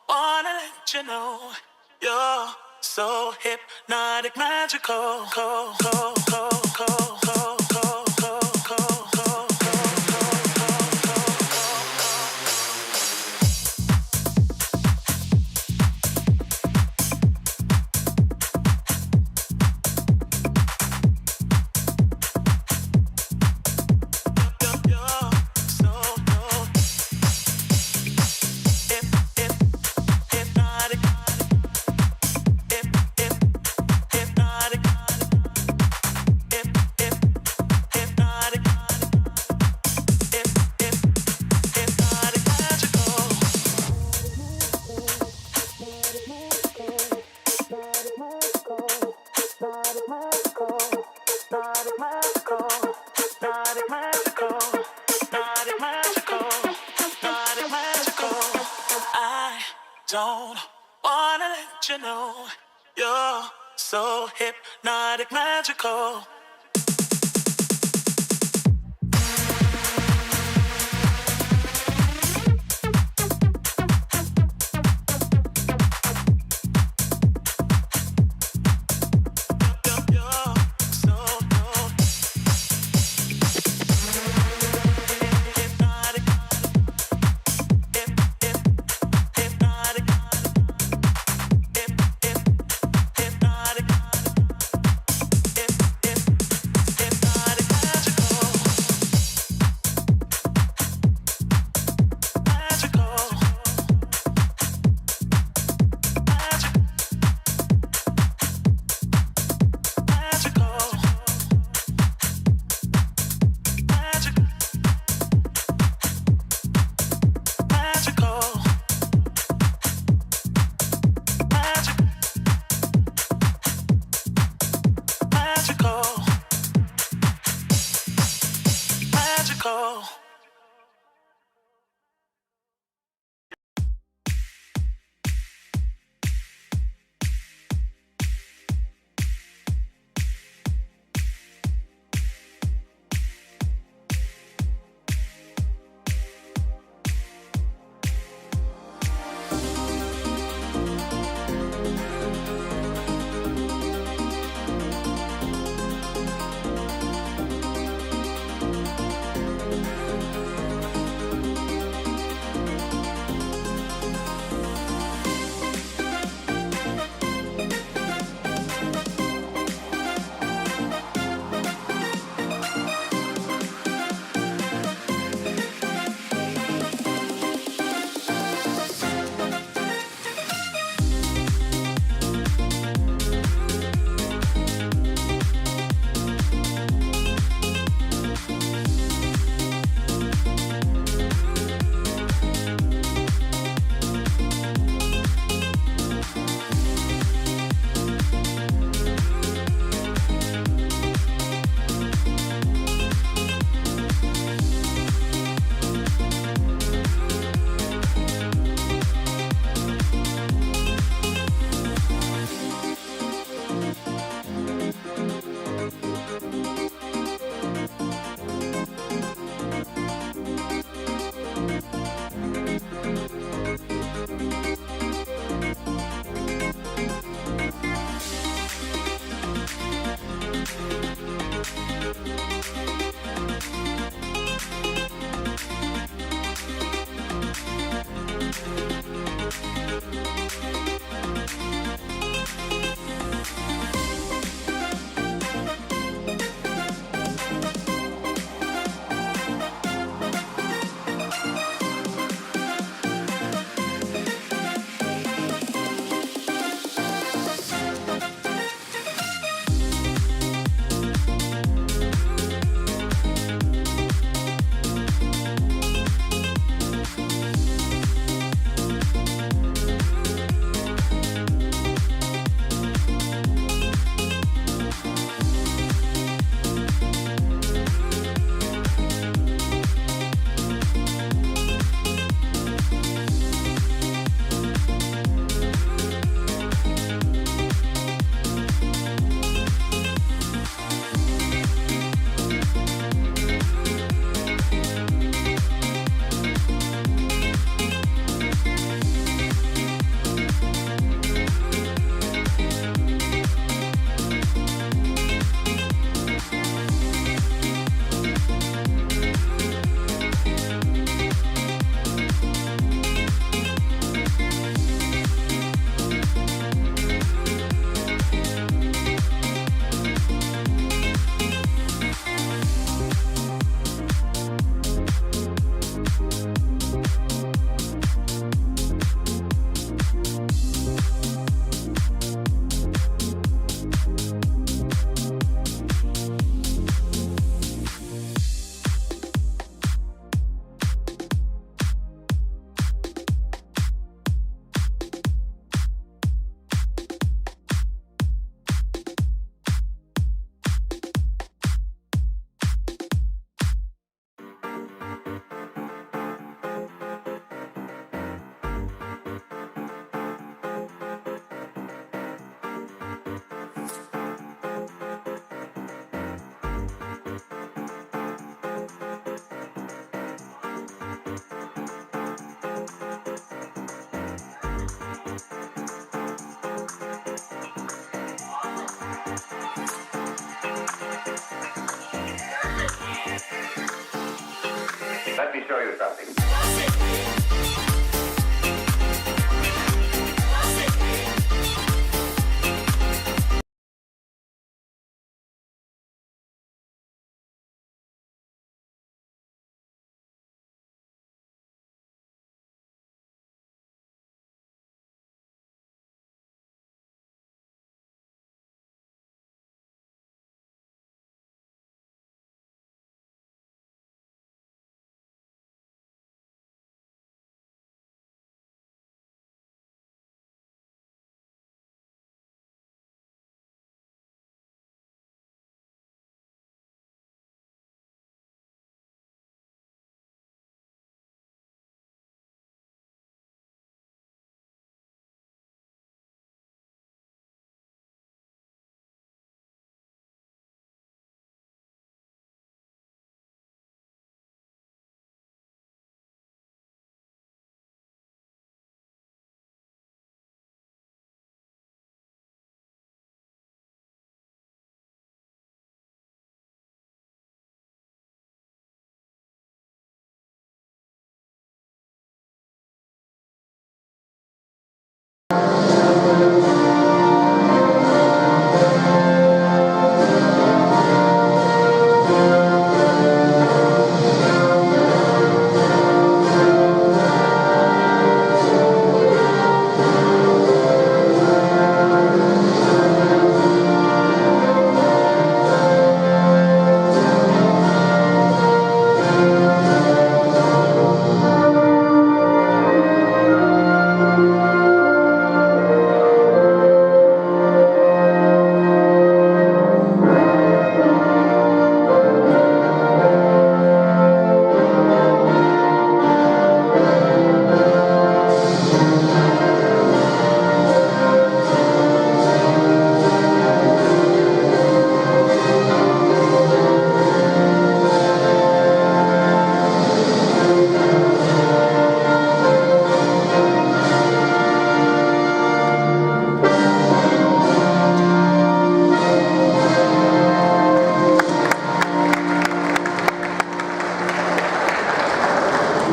wanna let you know you're so hypnotic, magical. Don't wanna let you know you're so hypnotic, magical. Let me show you something.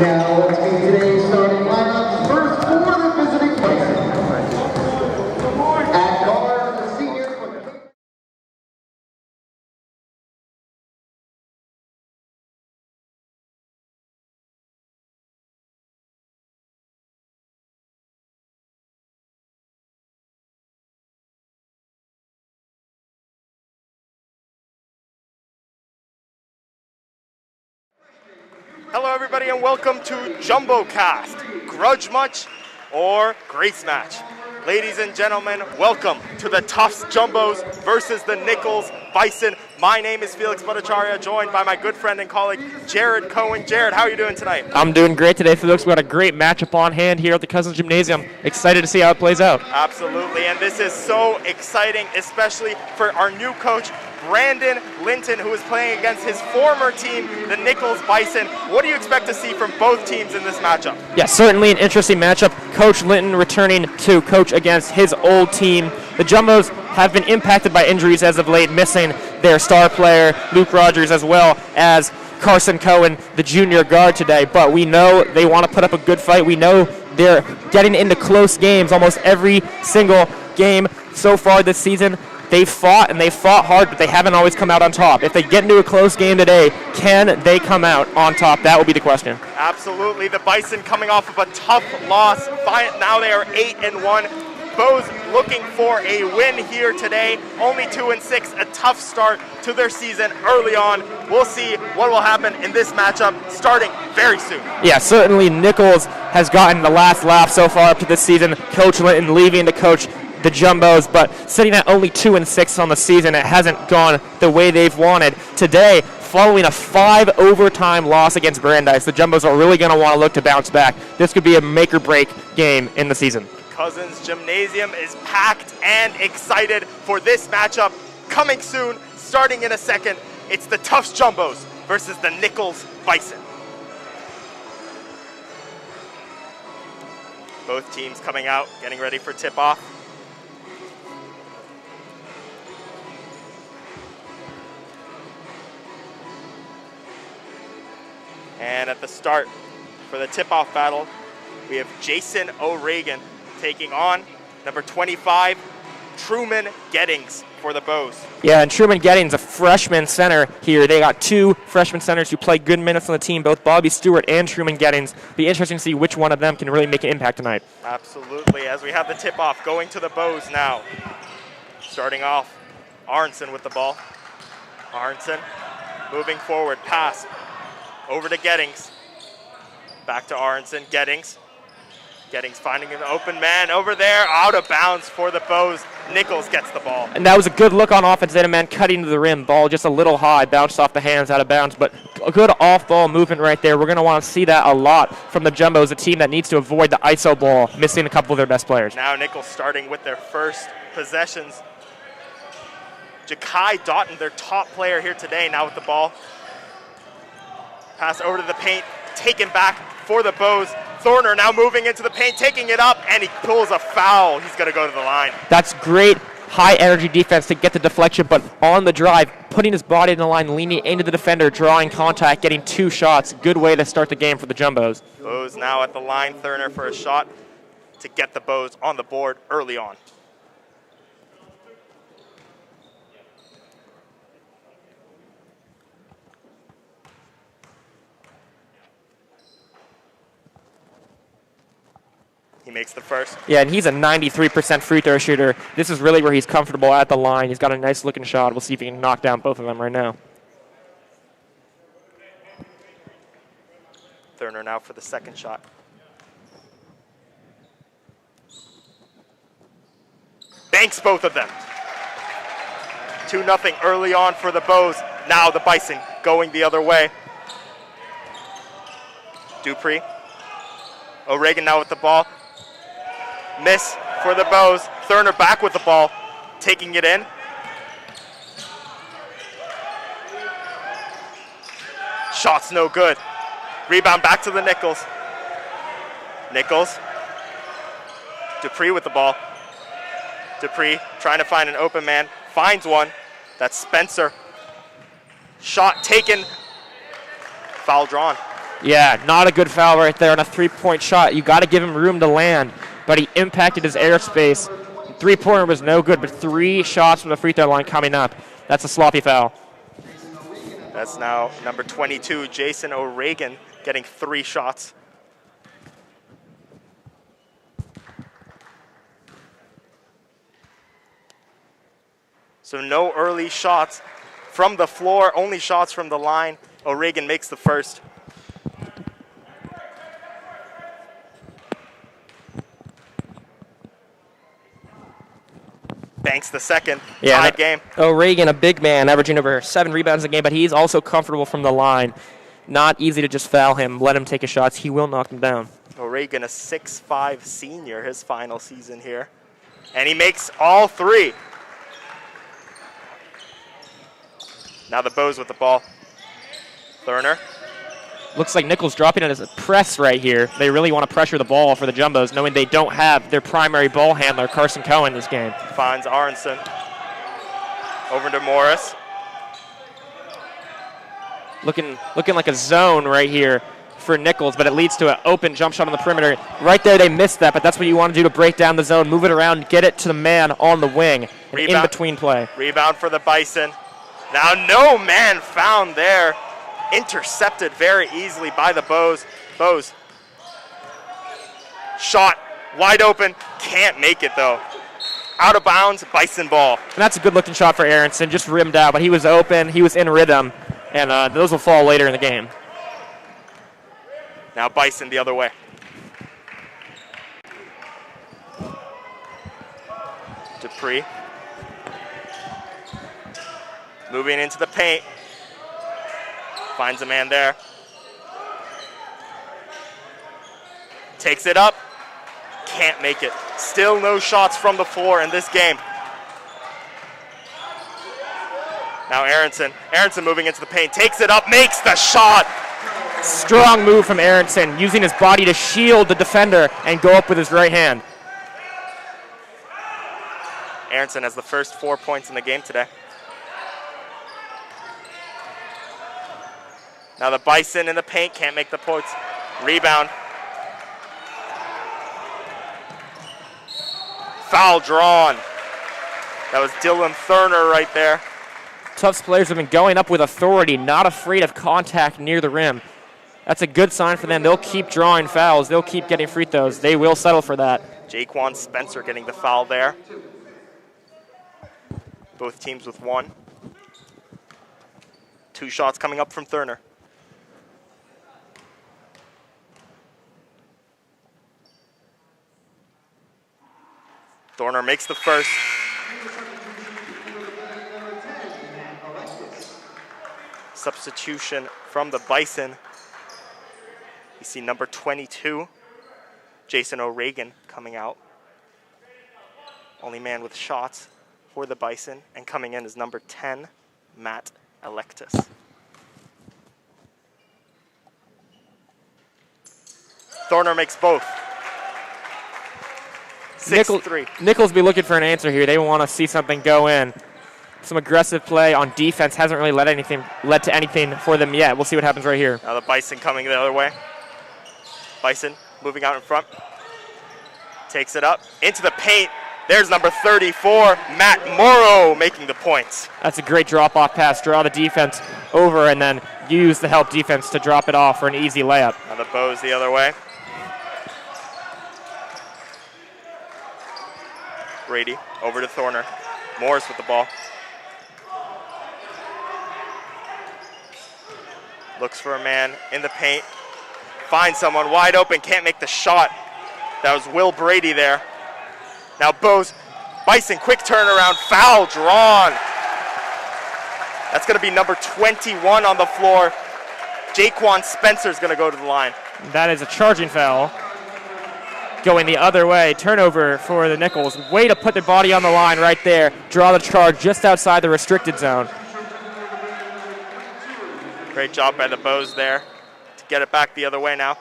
Now let's meet today's starting lineups. First for the visiting Bison. At guard, the senior. Hello everybody and welcome to JumboCast, Grudge Match or Grace Match. Ladies and gentlemen, welcome to the Tufts Jumbos versus the Nichols Bison. My name is Felix Bhattacharya, joined by my good friend and colleague, Jared Cohen. Jared, how are you doing tonight? I'm doing great today, Felix. We've got a great matchup on hand here at the Cousins Gymnasium. Excited to see how it plays out. Absolutely, and this is so exciting, especially for our new coach, Brandon Linton, who is playing against his former team, the Nichols Bison. What do you expect to see from both teams in this matchup? Yeah, certainly an interesting matchup. Coach Linton returning to coach against his old team. The Jumbos have been impacted by injuries as of late, missing their star player, Luke Rogers, as well as Carson Cohen, the junior guard today. But we know they want to put up a good fight. We know they're getting into close games almost every single game so far this season. They've fought and they've fought hard, but they haven't always come out on top. If they get into a close game today, can they come out on top? That will be the question. Absolutely. The Bison coming off of a tough loss. Now they are 8-1. Both looking for a win here today. Only 2-6, a tough start to their season early on. We'll see what will happen in this matchup starting very soon. Yeah, certainly Nichols has gotten the last laugh so far up to this season. Coach Linton leaving to coach the Jumbos, but sitting at only 2-6 on the season, it hasn't gone the way they've wanted. Today, following a 5 overtime loss against Brandeis, the Jumbos are really going to want to look to bounce back. This could be a make-or-break game in the season. Cousins Gymnasium is packed and excited for this matchup coming soon. Starting in a second, it's the Tufts Jumbos versus the Nichols Bison. Both teams coming out, getting ready for tip-off. And at the start for the tip-off battle, we have Jason O'Regan taking on number 25, Truman Gettings for the Bows. Yeah, and Truman Gettings, a freshman center here. They got two freshman centers who play good minutes on the team, both Bobby Stewart and Truman Gettings. Be interesting to see which one of them can really make an impact tonight. Absolutely, as we have the tip-off going to the Bows now. Starting off, Aronson with the ball. Aronson moving forward, pass over to Gettings. Back to Aronson, Gettings. Gettings finding an open man over there, out of bounds for the Bows. Nichols gets the ball. And that was a good look on offense. They had a man cutting to the rim. Ball just a little high, bounced off the hands, out of bounds. But a good off-ball movement right there. We're going to want to see that a lot from the Jumbos, a team that needs to avoid the ISO ball, missing a couple of their best players. Now Nichols starting with their first possessions. Ja'Kai Doughton, their top player here today, now with the ball. Pass over to the paint, taken back for the Bows. Thorner now moving into the paint, taking it up, and he pulls a foul. He's going to go to the line. That's great high-energy defense to get the deflection, but on the drive, putting his body in the line, leaning into the defender, drawing contact, getting two shots. Good way to start the game for the Jumbos. Bows now at the line. Thorner for a shot to get the Bows on the board early on. He makes the first. Yeah, and he's a 93% free throw shooter. This is really where he's comfortable at the line. He's got a nice looking shot. We'll see if he can knock down both of them right now. Thorner now for the second shot. Banks both of them. 2-0 early on for the Bows. Now the Bison going the other way. Dupree. O'Regan now with the ball. Miss for the Bows. Thorner back with the ball, taking it in. Shot's no good. Rebound back to the Nichols. Nichols. Dupree with the ball. Dupree trying to find an open man. Finds one. That's Spencer. Shot taken. Foul drawn. Yeah, not a good foul right there on a three-point shot. You got to give him room to land, but he impacted his airspace. Three-pointer was no good, but 3 shots from the free throw line coming up. That's a sloppy foul. That's now number 22, Jason O'Regan, getting 3 shots. So no early shots from the floor, only shots from the line. O'Regan makes the first. Banks the second. Yeah, Tied game. O'Regan, a big man, averaging over 7 rebounds a game, but he's also comfortable from the line. Not easy to just foul him, let him take his shots. He will knock them down. O'Regan, a 6'5" senior, his final season here. And he makes all 3. Now the Bows with the ball. Thorner. Looks like Nichols dropping it as a press right here. They really want to pressure the ball for the Jumbos, knowing they don't have their primary ball handler, Carson Cohen, this game. Finds Aronson. Over to Morris. Looking like a zone right here for Nichols, but it leads to an open jump shot on the perimeter. Right there, they missed that, but that's what you want to do to break down the zone, move it around, get it to the man on the wing, an in-between play. Rebound for the Bison. Now no man found there. Intercepted very easily by the Bows. Bows. Shot wide open. Can't make it though. Out of bounds. Bison ball. And that's a good looking shot for Aronson. Just rimmed out, but he was open. He was in rhythm. And those will fall later in the game. Now Bison the other way. Dupree. Moving into the paint. Finds a man there. Takes it up. Can't make it. Still no shots from the floor in this game. Now Aronson. Aronson moving into the paint. Takes it up. Makes the shot. Strong move from Aronson, using his body to shield the defender and go up with his right hand. Aronson has the first 4 points in the game today. Now the Bison in the paint, can't make the points. Rebound. Foul drawn. That was Dylan Thurner right there. Tufts players have been going up with authority, not afraid of contact near the rim. That's a good sign for them. They'll keep drawing fouls. They'll keep getting free throws. They will settle for that. Jaquan Spencer getting the foul there. Both teams with one. 2 shots coming up from Thurner. Thorner makes the first. Substitution from the Bison. You see number 22, Jason O'Regan, coming out. Only man with shots for the Bison. And coming in is number 10, Matt Electus. Thorner makes both. 6-3. Nichols be looking for an answer here. They want to see something go in. Some aggressive play on defense hasn't really led to anything for them yet. We'll see what happens right here. Now the Bison coming the other way. Bison moving out in front. Takes it up into the paint. There's number 34, Matt Morrow, making the points. That's a great drop-off pass. Draw the defense over and then use the help defense to drop it off for an easy layup. Now the Bows the other way. Brady over to Thorner. Morris with the ball. Looks for a man in the paint. Finds someone wide open, can't make the shot. That was Will Brady there. Now Bison, quick turnaround, foul drawn. That's gonna be number 21 on the floor. Jaquan Spencer's gonna go to the line. That is a charging foul. Going the other way, turnover for the Nichols. Way to put their body on the line right there. Draw the charge just outside the restricted zone. Great job by the Bows there to get it back the other way now.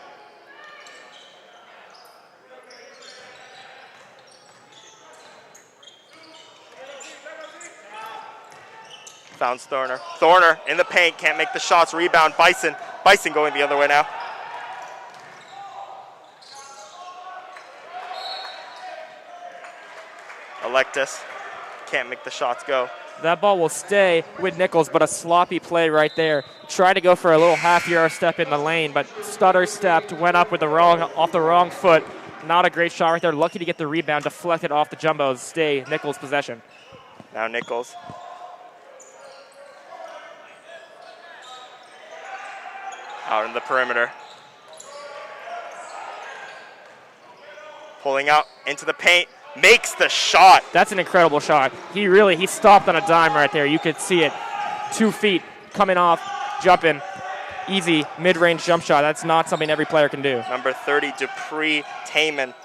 Founds Thorner. Thorner in the paint, can't make the shots. Rebound, Bison. Bison going the other way now. Electus can't make the shots go. That ball will stay with Nichols, but a sloppy play right there. Tried to go for a little half-yard step in the lane, but stutter stepped, went up with off the wrong foot. Not a great shot right there. Lucky to get the rebound, deflected off the Jumbos. Stay Nichols' possession. Now Nichols. Out in the perimeter. Pulling out into the paint. Makes the shot. That's an incredible shot. He stopped on a dime right there. You could see it. 2 feet coming off, jumping. Easy mid-range jump shot. That's not something every player can do. Number 30, Dupree Taman.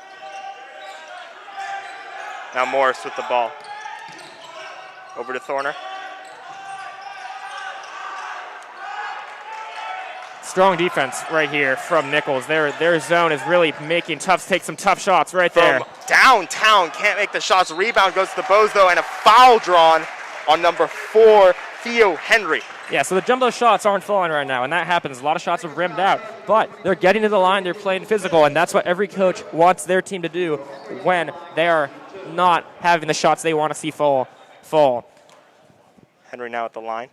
Now Morris with the ball. Over to Thorner. Strong defense right here from Nichols. Their zone is really making Tufts take some tough shots right there. From downtown, can't make the shots. Rebound goes to the Bows though, and a foul drawn on number 4, Theo Henry. Yeah, so the jumbo shots aren't falling right now, and that happens. A lot of shots have rimmed out, but they're getting to the line, they're playing physical, and that's what every coach wants their team to do when they are not having the shots they want to see fall. Henry now at the line.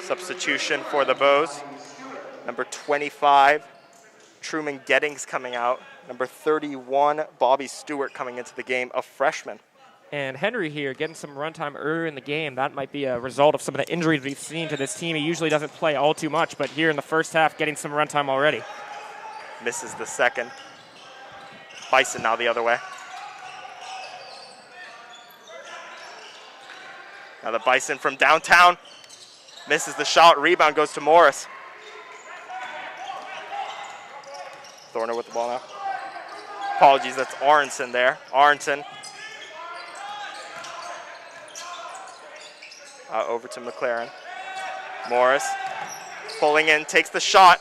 Substitution for the Bows. Number 25, Truman Gettings coming out. Number 31, Bobby Stewart coming into the game, a freshman. And Henry here getting some runtime earlier in the game. That might be a result of some of the injuries we've seen to this team. He usually doesn't play all too much, but here in the first half, getting some runtime already. Misses the second. Bison now the other way. Now the Bison from downtown. Misses the shot. Rebound goes to Morris. Thorner with the ball now. Apologies, that's Aronson there. Aronson. Over to McLaren. Morris pulling in, takes the shot.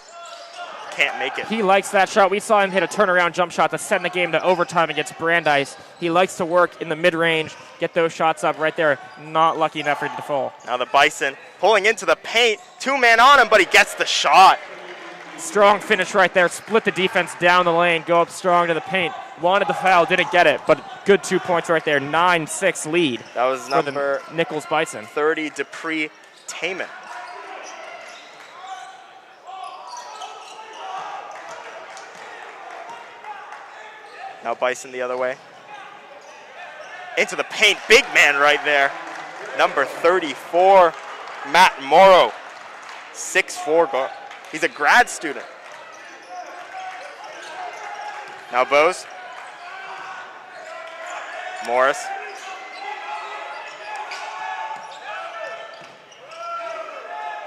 can't make it. He likes that shot. We saw him hit a turnaround jump shot to send the game to overtime against Brandeis. He likes to work in the mid-range, get those shots up right there. Not lucky enough for him to fall. Now the Bison pulling into the paint. 2-man on him, but he gets the shot. Strong finish right there. Split the defense down the lane, go up strong to the paint. Wanted the foul, didn't get it, but good 2 points right there. 9-6 lead. That was number the Nichols Bison. 30, Dupree Taman. Now Bison the other way. Into the paint, big man right there. Number 34, Matt Morrow. 6'4", guard. He's a grad student. Now Bose. Morris.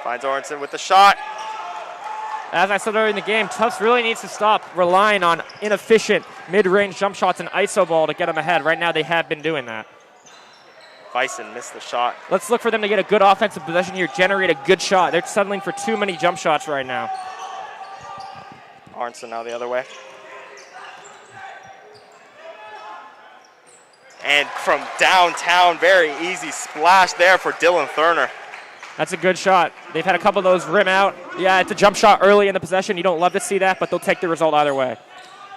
Finds Orenson with the shot. As I said earlier in the game, Tufts really needs to stop relying on inefficient mid-range jump shots and iso ball to get them ahead. Right now they have been doing that. Bison missed the shot. Let's look for them to get a good offensive possession here, generate a good shot. They're settling for too many jump shots right now. Arnson now the other way. And from downtown, very easy splash there for Dylan Thurner. That's a good shot. They've had a couple of those rim out. Yeah, it's a jump shot early in the possession. You don't love to see that, but they'll take the result either way.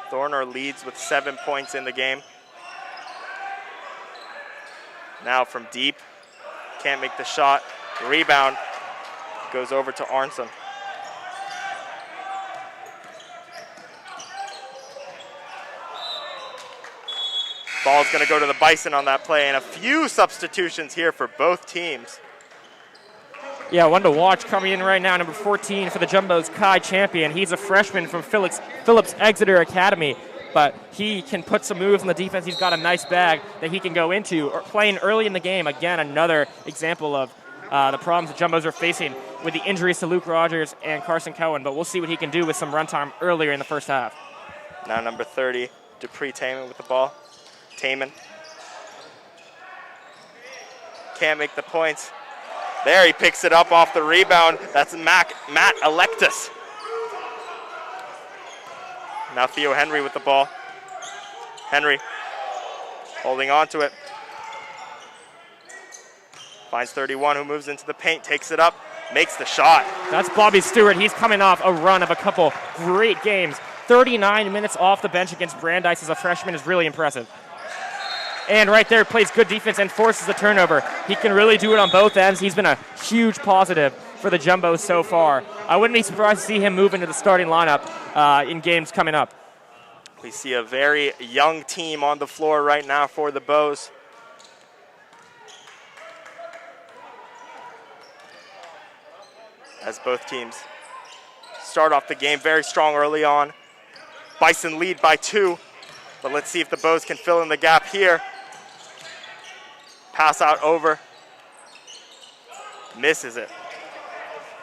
Thorner leads with 7 points in the game. Now from deep, can't make the shot. Rebound goes over to Arnson. Ball's gonna go to the Bison on that play, and a few substitutions here for both teams. Yeah, one to watch coming in right now, number 14 for the Jumbos, Kai Champion. He's a freshman from Phillips Exeter Academy, but he can put some moves in the defense. He's got a nice bag that he can go into. Or playing early in the game, again, another example of the problems the Jumbos are facing with the injuries to Luke Rogers and Carson Cohen, but we'll see what he can do with some runtime earlier in the first half. Now number 30, Dupree Taman with the ball. Taman can't make the points. There, he picks it up off the rebound. That's Matt Electus. Now Theo Henry with the ball. Henry holding on to it. Finds 31, who moves into the paint, takes it up, makes the shot. That's Bobby Stewart. He's coming off a run of a couple great games. 39 minutes off the bench against Brandeis as a freshman is really impressive. And right there, plays good defense and forces the turnover. He can really do it on both ends. He's been a huge positive for the Jumbos so far. I wouldn't be surprised to see him move into the starting lineup in games coming up. We see a very young team on the floor right now for the Bows. As both teams start off the game very strong early on. Bison lead by 2, but let's see if the Bows can fill in the gap here. Pass out over. Misses it.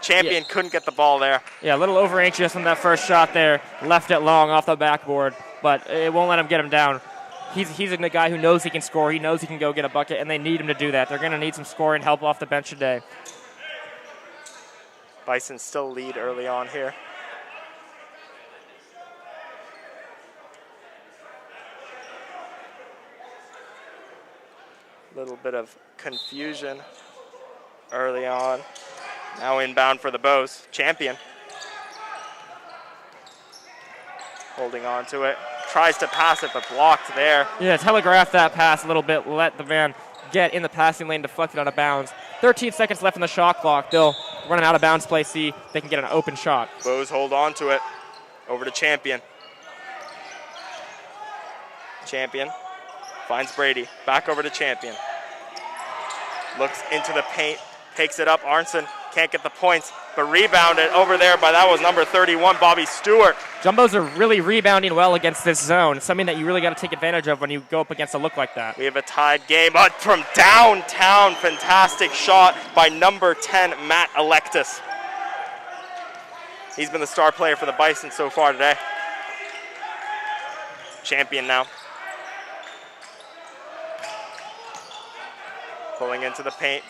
Champion couldn't get the ball there. Yeah, a little over anxious on that first shot there. Left it long off the backboard, but it won't let him get him down. He's a guy who knows he can score. He knows he can go get a bucket, and they need him to do that. They're going to need some scoring help off the bench today. Bison still lead early on here. Little bit of confusion early on. Now inbound for the Bows. Champion. Holding on to it. Tries to pass it, but blocked there. Yeah, telegraph that pass a little bit. Let the man get in the passing lane, deflected out of bounds. 13 seconds left in the shot clock. They'll run an out of bounds play, see if they can get an open shot. Bows hold on to it. Over to Champion. Champion finds Brady. Back over to Champion. Looks into the paint. Takes it up. Arnson can't get the points, but rebounded over there by, that was number 31, Bobby Stewart. Jumbos are really rebounding well against this zone. It's something that you really got to take advantage of when you go up against a look like that. We have a tied game, but from downtown, fantastic shot by number 10, Matt Electus. He's been the star player for the Bison so far today. Champion now. Pulling into the paint.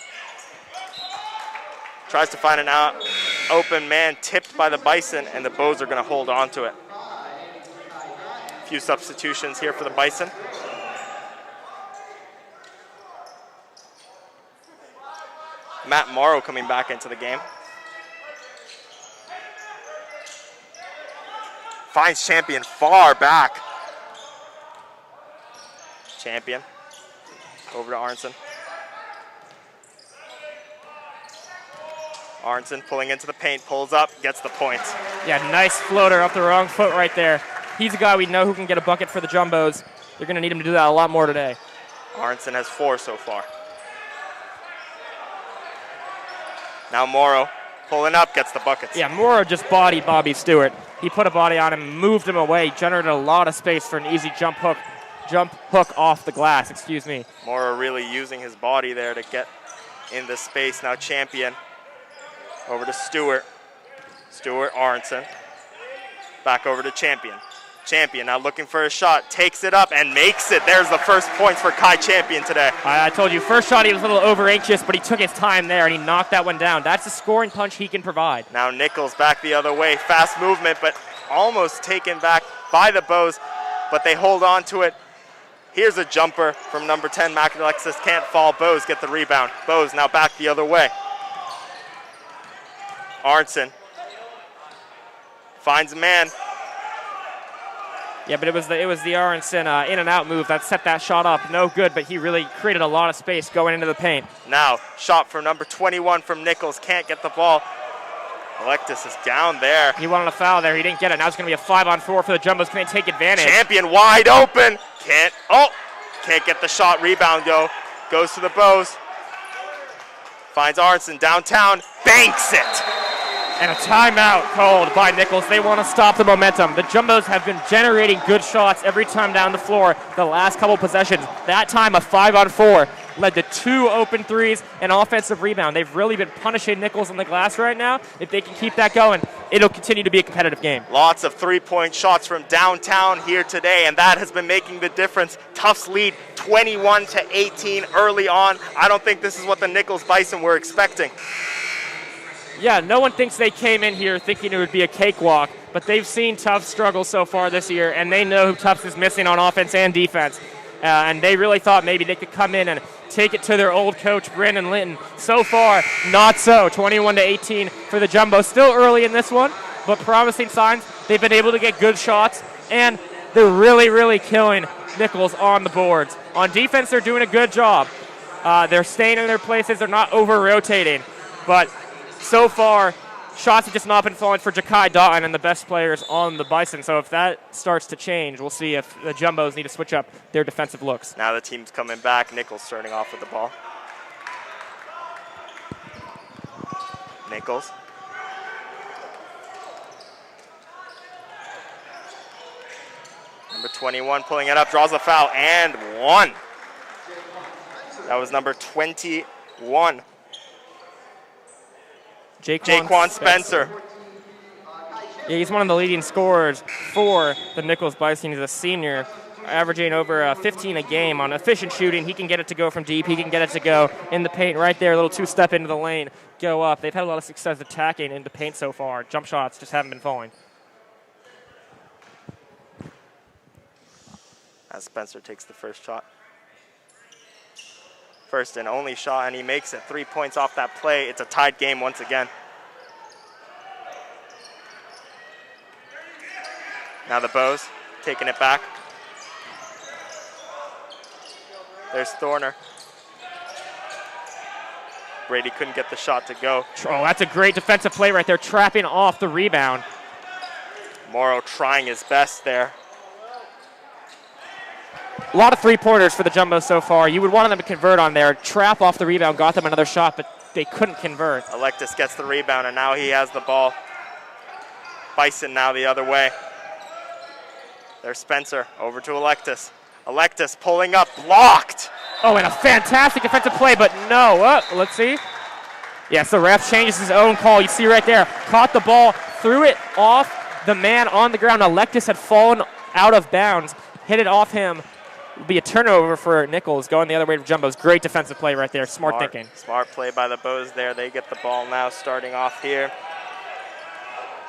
Tries to find an out. open man tipped by the Bison, and the Bows are going to hold on to it. A few substitutions here for the Bison. Matt Morrow coming back into the game. Finds Champion far back. Champion over to Arnson. Arnson pulling into the paint, pulls up, gets the points. Yeah, nice floater off the wrong foot right there. He's a guy we know who can get a bucket for the Jumbos. They're going to need him to do that a lot more today. Arnson has 4 so far. Now Morrow pulling up, gets the buckets. Yeah, Morrow just bodied Bobby Stewart. He put a body on him, moved him away, generated a lot of space for an easy jump hook off the glass, excuse me. Morrow really using his body there to get in the space. Now Champion over to Stewart. Stewart, Arnson. Back over to Champion. Champion now looking for a shot, takes it up and makes it. There's the first points for Kai Champion today. I told you, first shot he was a little over anxious, but he took his time there and he knocked that one down. That's the scoring punch he can provide. Now Nichols back the other way, fast movement, but almost taken back by the Bows, but they hold on to it. Here's a jumper from number 10, Alexis can't fall. Bows get the rebound. Bows now back the other way. Arnson finds a man. Yeah, but it was the Arnson in and out move that set that shot up. No good, but he really created a lot of space going into the paint. Now, shot from number 21 from Nichols. Can't get the ball. Alexis is down there. He wanted a foul there. He didn't get it. Now it's going to be a 5-on-4 for the Jumbos. Can they take advantage? Champion wide open. Can't get the shot. Rebound, though. Goes to the Bows. Finds Arnson downtown. Banks it. And a timeout called by Nichols. They want to stop the momentum. The Jumbos have been generating good shots every time down the floor the last couple possessions. That time, a 5-on-4 led to 2 open threes and offensive rebound. They've really been punishing Nichols on the glass right now. If they can keep that going, it'll continue to be a competitive game. Lots of three-point shots from downtown here today, and that has been making the difference. Tufts lead 21-18 early on. I don't think this is what the Nichols Bison were expecting. Yeah, no one thinks they came in here thinking it would be a cakewalk, but they've seen Tufts struggle so far this year, and they know who Tufts is missing on offense and defense. And they really thought maybe they could come in and take it to their old coach, Brandon Linton. So far, not so. 21-18 for the Jumbos. Still early in this one, but promising signs. They've been able to get good shots, and they're really, really killing Nichols on the boards. On defense, they're doing a good job. They're staying in their places. They're not over-rotating, but so far, shots have just not been falling for Ja'Kai Doughton and the best players on the Bison. So if that starts to change, we'll see if the Jumbos need to switch up their defensive looks. Now the team's coming back. Nichols starting off with the ball. Nichols. Number 21 pulling it up, draws a foul, and 1. That was number 21. Jaquan Spencer. Yeah, he's one of the leading scorers for the Nichols Bison. He's a senior, averaging over 15 a game on efficient shooting. He can get it to go from deep. He can get it to go in the paint right there, a little two-step into the lane, go up. They've had a lot of success attacking into paint so far. Jump shots just haven't been falling. As Spencer takes the first shot. First and only shot, and he makes it. 3 points off that play. It's a tied game once again. Now the Bows taking it back. There's Thorner. Brady couldn't get the shot to go. Oh, that's a great defensive play right there, trapping off the rebound. Morrow trying his best there. A lot of three-pointers for the Jumbos so far. You would want them to convert on there. Trap off the rebound, got them another shot, but they couldn't convert. Alexis gets the rebound, and now he has the ball. Bison now the other way. There's Spencer, over to Alexis. Alexis pulling up, blocked. Oh, and a fantastic defensive play, but no. Let's see. Yes, the ref changes his own call. You see right there, caught the ball, threw it off the man on the ground. Alexis had fallen out of bounds, hit it off him. It'll be a turnover for Nichols, going the other way to Jumbos. Great defensive play right there, smart thinking. Smart play by the Bows there. They get the ball now starting off here.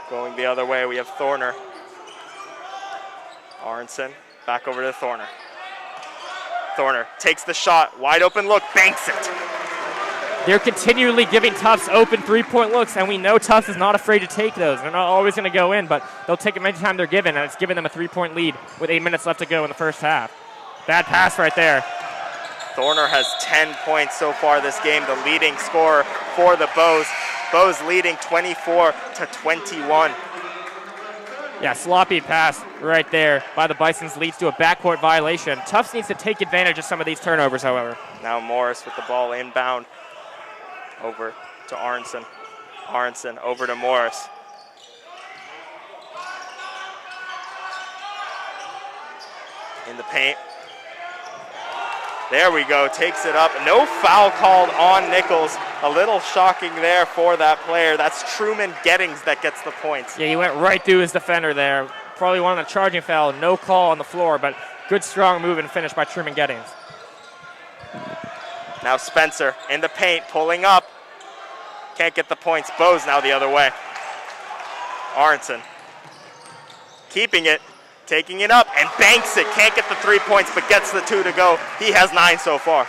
Going the other way, we have Thorner. Aronson back over to Thorner. Thorner takes the shot, wide open look, banks it. They're continually giving Tufts open three-point looks, and we know Tufts is not afraid to take those. They're not always going to go in, but they'll take them anytime they're given, and it's giving them a three-point lead with 8 minutes left to go in the first half. Bad pass right there. Thorner has 10 points so far this game, the leading scorer for the Bows. Bows leading 24-21. Yeah, sloppy pass right there by the Bisons leads to a backcourt violation. Tufts needs to take advantage of some of these turnovers, however. Now Morris with the ball inbound. Over to Aronson. Aronson over to Morris. In the paint. There we go, takes it up. No foul called on Nichols. A little shocking there for that player. That's Truman Gettings that gets the points. Yeah, he went right through his defender there. Probably wanted a charging foul. No call on the floor, but good strong move and finish by Truman Gettings. Now Spencer in the paint, pulling up. Can't get the points. Bows now the other way. Aronson keeping it, taking it up, and banks it. Can't get the 3 points, but gets the 2 to go. He has 9 so far.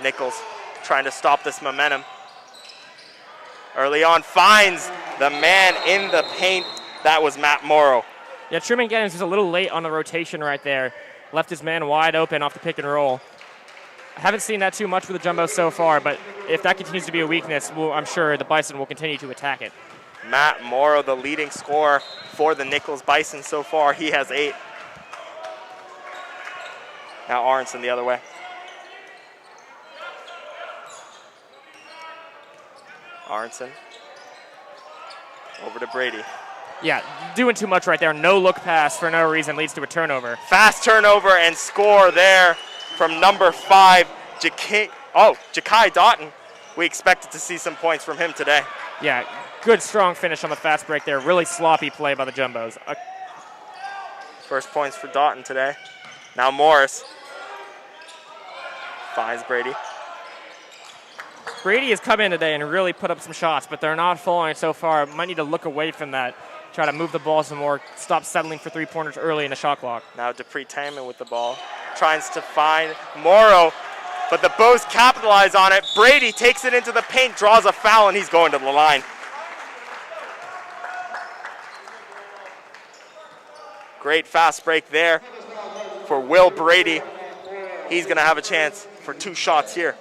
Nichols trying to stop this momentum. Early on, finds the man in the paint. That was Matt Morrow. Yeah, Truman Gettings was a little late on the rotation right there. Left his man wide open off the pick and roll. I haven't seen that too much with the Jumbos so far, but if that continues to be a weakness, I'm sure the Bison will continue to attack it. Matt Morrow, the leading scorer for the Nichols Bison so far. He has 8. Now Aronson the other way. Aronson over to Brady. Yeah, doing too much right there. No look pass for no reason leads to a turnover. Fast turnover and score there from number 5, Ja'Kai Doughton. We expected to see some points from him today. Yeah, good strong finish on the fast break there. Really sloppy play by the Jumbos. First points for Doughton today. Now Morris finds Brady. Brady has come in today and really put up some shots, but they're not falling so far. Might need to look away from that. Try to move the ball some more. Stop settling for three-pointers early in the shot clock. Now Dupree Taman with the ball. Tries to find Morrow, but the Bows capitalize on it. Brady takes it into the paint, draws a foul, and he's going to the line. Great fast break there for Will Brady. He's going to have a chance for 2 shots here.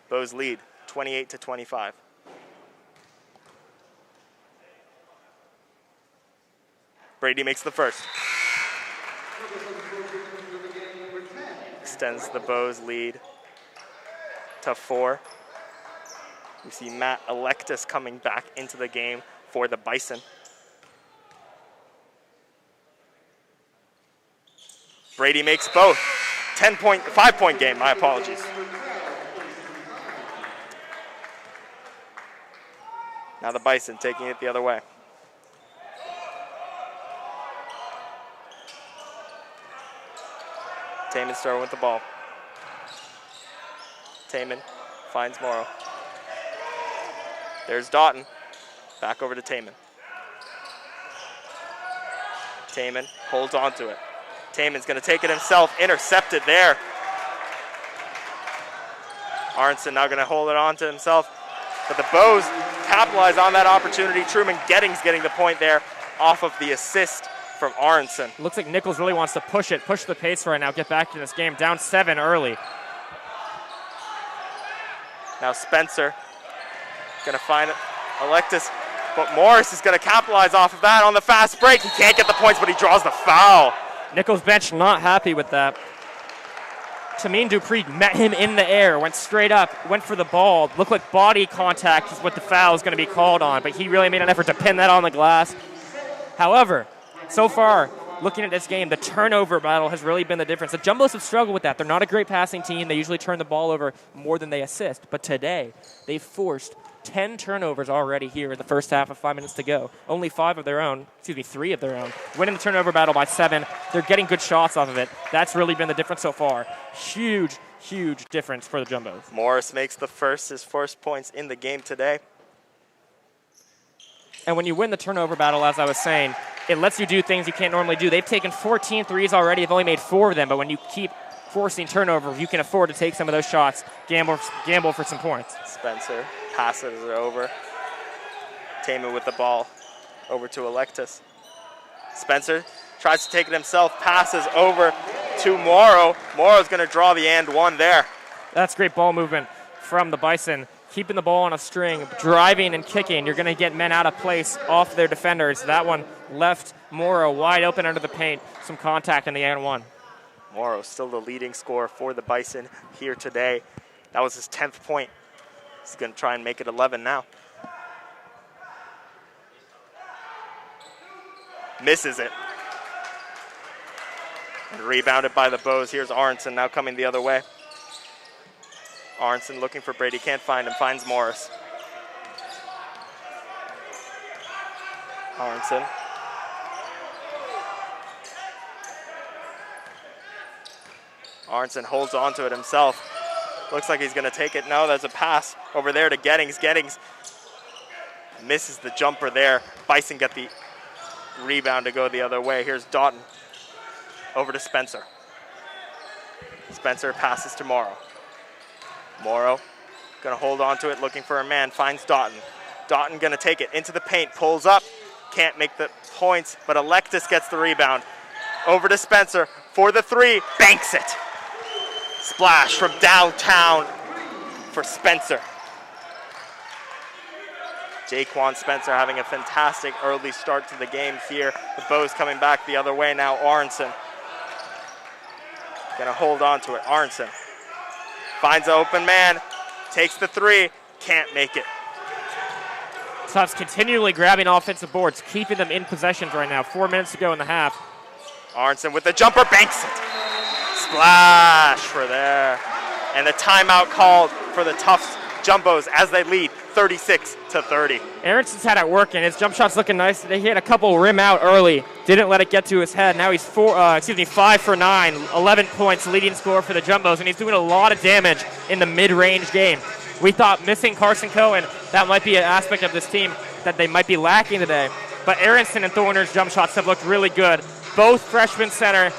Bows lead 28-25. Brady makes the first. Extends the Bows lead to 4. We see Matt Electus coming back into the game for the Bison. Brady makes both. 5-point game, my apologies. Now the Bison taking it the other way. Taman starting with the ball. Taman finds Morrow. There's Doughton. Back over to Taman. Taman holds on to it. Taman's going to take it himself. Intercepted there. Aronson now going to hold it on to himself. But the Bows capitalize on that opportunity. Truman Gettings getting the point there off of the assist from Aronson. Looks like Nichols really wants to push the pace right now, get back to this game. Down 7 early. Now Spencer going to find Electus, but Morris is going to capitalize off of that on the fast break. He can't get the points, but he draws the foul. Nichols bench not happy with that. Tameen Dupree met him in the air, went straight up, went for the ball. Looked like body contact is what the foul is going to be called on, but he really made an effort to pin that on the glass. However, so far, looking at this game, the turnover battle has really been the difference. The Jumbos have struggled with that. They're not a great passing team. They usually turn the ball over more than they assist. But today, they've forced 10 turnovers already here in the first half of 5 minutes to go. Only 3 of their own. Winning the turnover battle by 7. They're getting good shots off of it. That's really been the difference so far. Huge difference for the Jumbos. Morris makes his first points in the game today. And when you win the turnover battle, as I was saying, it lets you do things you can't normally do. They've taken 14 threes already. They've only made 4 of them, but when you keep forcing turnover, you can afford to take some of those shots, gamble for some points. Spencer passes it over. Taman with the ball over to Electus. Spencer tries to take it himself, passes over to Morrow. Morrow's going to draw the and one there. That's great ball movement from the Bison. Keeping the ball on a string, driving and kicking. You're going to get men out of place off their defenders. That one left Morrow wide open under the paint. Some contact in the and one. Morrow still the leading scorer for the Bison here today. That was his 10th point. He's going to try and make it 11 now. Misses it. And rebounded by the Bows. Here's Aronson now coming the other way. Aronson looking for Brady, can't find him, finds Morris. Aronson. Aronson holds on to it himself. Looks like he's going to take it. No, there's a pass over there to Gettings. Gettings misses the jumper there. Bison get the rebound to go the other way. Here's Doughton over to Spencer. Spencer passes to Morrow. Morrow going to hold on to it, looking for a man, finds Doughton. Doughton going to take it into the paint, pulls up, can't make the points, but Electus gets the rebound. Over to Spencer for the 3, banks it. Splash from downtown for Spencer. Jaquan Spencer having a fantastic early start to the game here. The Bows coming back the other way now. Aronson going to hold on to it. Aronson finds an open man, takes the 3, can't make it. Tufts continually grabbing offensive boards, keeping them in possessions right now. 4 minutes to go in the half. Aronson with the jumper, banks it. Splash for there. And the timeout called for the Tufts Jumbos as they lead 36-30. Aronson's had it working. His jump shot's looking nice. They hit a couple rim out early. Didn't let it get to his head. Now he's 5 for 9, 11 points, leading scorer for the Jumbos, and he's doing a lot of damage in the mid-range game. We thought missing Carson Cohen, that might be an aspect of this team that they might be lacking today. But Aronson and Thorner's jump shots have looked really good. Both freshman center,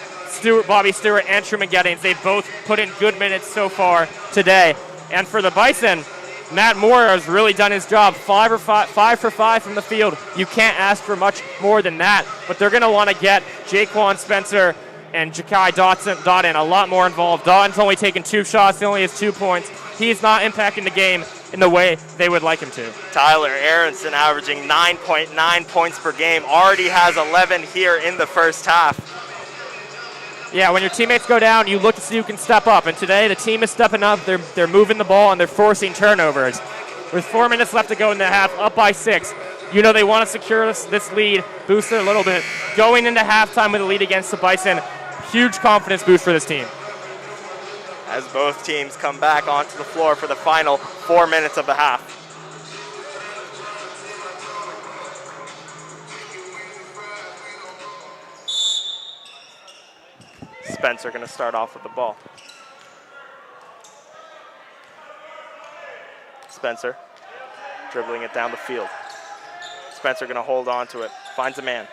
Bobby Stewart and Truman Gettings, they've both put in good minutes so far today. And for the Bison, Matt Moore has really done his job. 5 for 5 from the field. You can't ask for much more than that. But they're going to want to get Jaquan Spencer and Ja'Kai Doughton a lot more involved. Doughton's only taken 2 shots. He only has 2 points. He's not impacting the game in the way they would like him to. Tyler Aronson averaging 9.9 points per game. Already has 11 here in the first half. Yeah, when your teammates go down, you look to see who can step up. And today, the team is stepping up. They're moving the ball, and they're forcing turnovers. With 4 minutes left to go in the half, up by 6. You know they want to secure this lead, boost it a little bit. Going into halftime with a lead against the Bison, huge confidence boost for this team. As both teams come back onto the floor for the final 4 minutes of the half. Spencer going to start off with the ball. Spencer dribbling it down the field. Spencer going to hold on to it. Finds a man.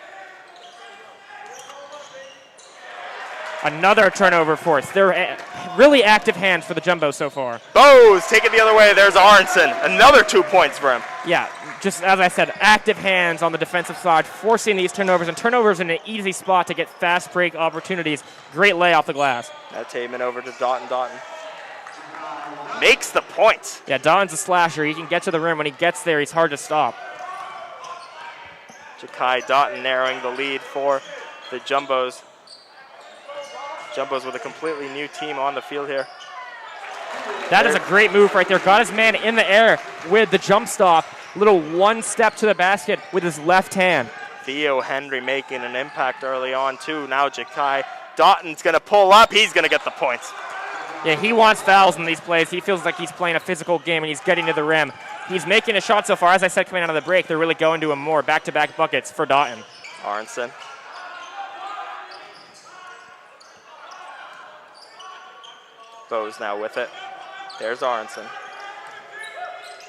Another turnover force. They're really active hands for the Jumbo so far. Bows take it the other way. There's Aronson. Another 2 points for him. Yeah, just as I said, active hands on the defensive side, forcing these turnovers, and turnovers in an easy spot to get fast break opportunities. Great lay off the glass. Now Taman over to Doughton. Doughton makes the points. Yeah, Doughton's a slasher. He can get to the rim. When he gets there, he's hard to stop. Ja'Kai Doughton narrowing the lead for the Jumbos. Jumbos with a completely new team on the field here. That is a great move right there. Got his man in the air with the jump stop. Little one step to the basket with his left hand. Theo Henry making an impact early on too. Now Ja'Kai Doughton's going to pull up. He's going to get the points. Yeah, he wants fouls in these plays. He feels like he's playing a physical game and he's getting to the rim. he's making a shot so far. As I said, coming out of the break, they're really going to him more. Back-to-back buckets for Doughton. Aronson. Bose now with it. There's Aronson.